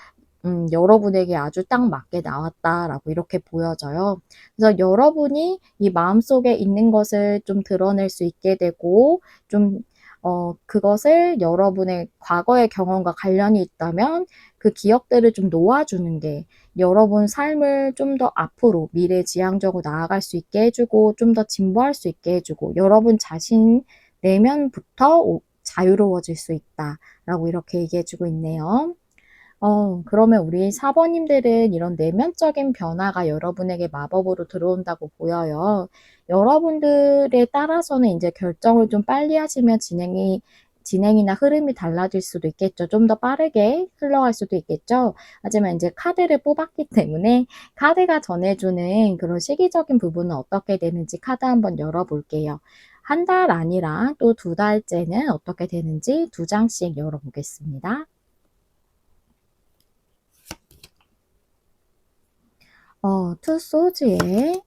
여러분에게 아주 딱 맞게 나왔다라고 이렇게 보여져요. 그래서 여러분이 이 마음속에 있는 것을 좀 드러낼 수 있게 되고 좀 그것을 여러분의 과거의 경험과 관련이 있다면 그 기억들을 좀 놓아주는 게 여러분 삶을 좀 더 앞으로 미래지향적으로 나아갈 수 있게 해 주고 좀 더 진보할 수 있게 해 주고 여러분 자신 내면부터 자유로워질 수 있다라고 이렇게 얘기해 주고 있네요. 그러면 우리 사번님들은 이런 내면적인 변화가 여러분에게 마법으로 들어온다고 보여요. 여러분들에 따라서는 인제 결정을 좀 빨리 하시면 진행이나 흐름이 달라질 수도 있겠죠. 좀 더 빠르게 흘러갈 수도 있겠죠. 하지만 인제 카드를 뽑았기 때문에 카드가 전해주는 그런 시기적인 부분은 어떻게 되는지 카드 한번 열어 볼게요. 한 달 아니라 또 2달째는 어떻게 되는지 2장씩 열어 보겠습니다. 투 소즈의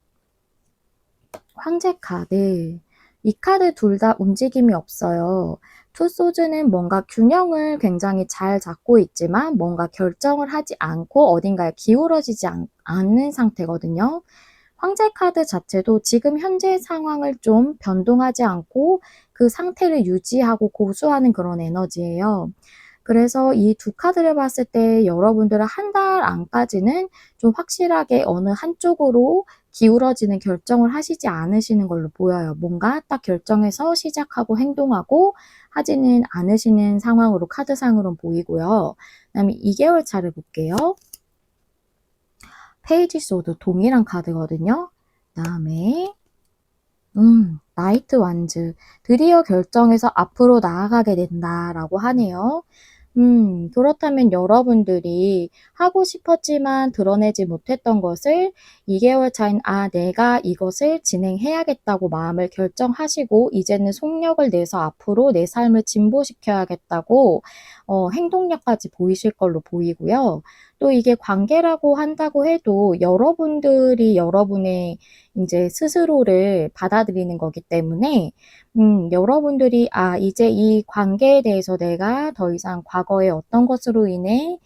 황제 카드. 이 카드 둘 다 움직임이 없어요. 투 소즈는 뭔가 균형을 굉장히 잘 잡고 있지만 뭔가 결정을 하지 않고 어딘가에 기울어지지 않는 상태거든요. 황제 카드 자체도 지금 현재 상황을 좀 변동하지 않고 그 상태를 유지하고 고수하는 그런 에너지예요. 그래서 이 두 카드를 봤을 때 여러분들은 한 달 안까지는 좀 확실하게 어느 한쪽으로 기울어지는 결정을 하시지 않으시는 걸로 보여요. 뭔가 딱 결정해서 시작하고 행동하고 하지는 않으시는 상황으로 카드상으로는 보이고요. 그다음에 2개월 차를 볼게요. 페이지 소드 동일한 카드거든요. 그다음에 나이트 완즈. 드디어 결정해서 앞으로 나아가게 된다라고 하네요. 그렇다면 여러분들이 하고 싶었지만 드러내지 못했던 것을 2개월 차인 내가 이것을 진행해야겠다고 마음을 결정하시고 이제는 속력을 내서 앞으로 내 삶을 진보시켜야겠다고 행동력까지 보이실 걸로 보이고요. 또 이게 관계라고 한다고 해도 여러분들이 여러분의 인제 스스로를 받아들이는 거기 때문에 여러분들이 이제 이 관계에 대해서 내가 더 이상 과거의 어떤 것으로 인해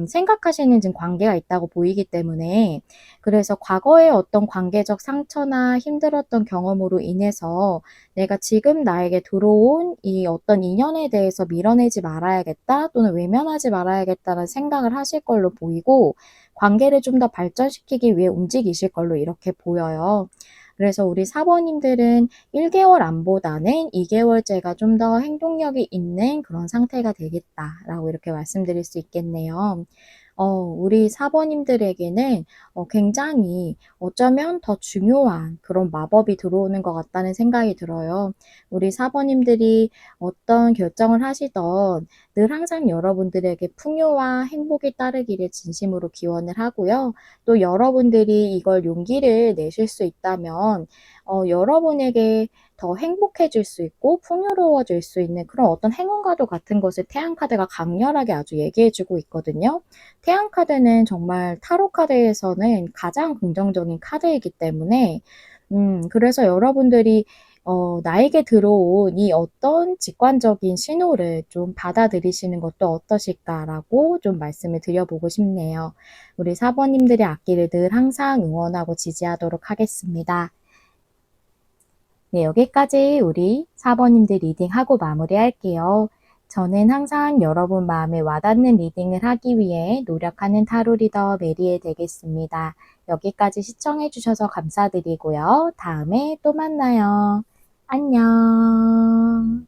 생각하시는 지금 관계가 있다고 보이기 때문에 그래서 과거의 어떤 관계적 상처나 힘들었던 경험으로 인해서 '내가 지금 나에게 들어온 이 어떤 인연에 대해서 밀어내지 말아야겠다.' 또는 '외면하지 말아야겠다.'는 생각을 하실 걸로 보이고 관계를 좀 더 발전시키기 위해 움직이실 걸로 이렇게 보여요. 그래서 우리 사번님들은 1개월 안보다는 2개월째가 좀 더 행동력이 있는 그런 상태가 되겠다라고 이렇게 말씀드릴 수 있겠네요. 우리 사번님들에게는 굉장히 어쩌면 더 중요한 그런 마법이 들어오는 것 같다는 생각이 들어요. 우리 사번님들이 어떤 결정을 하시던 늘 항상 여러분들에게 풍요와 행복이 따르기를 진심으로 기원을 하고요. 또 여러분들이 이걸 용기를 내실 수 있다면 여러분에게 더 행복해질 수 있고 풍요로워질 수 있는 그런 어떤 행운과도 같은 것을 태양 카드가 강렬하게 아주 얘기해 주고 있거든요. 태양 카드는 정말 타로 카드에서는 가장 긍정적인 카드이기 때문에 그래서 여러분들이 나에게 들어온 이 어떤 직관적인 신호를 좀 받아들이시는 것도 어떠실까라고 좀 말씀을 드려보고 싶네요. 우리 사번님들의 앞길을 늘 항상 응원하고 지지하도록 하겠습니다. 네, 여기까지 우리 사번님들 리딩하고 마무리할게요. 저는 항상 여러분 마음에 와닿는 리딩을 하기 위해 노력하는 타로 리더 메리에 되겠습니다. 여기까지 시청해주셔서 감사드리고요. 다음에 또 만나요. 안녕.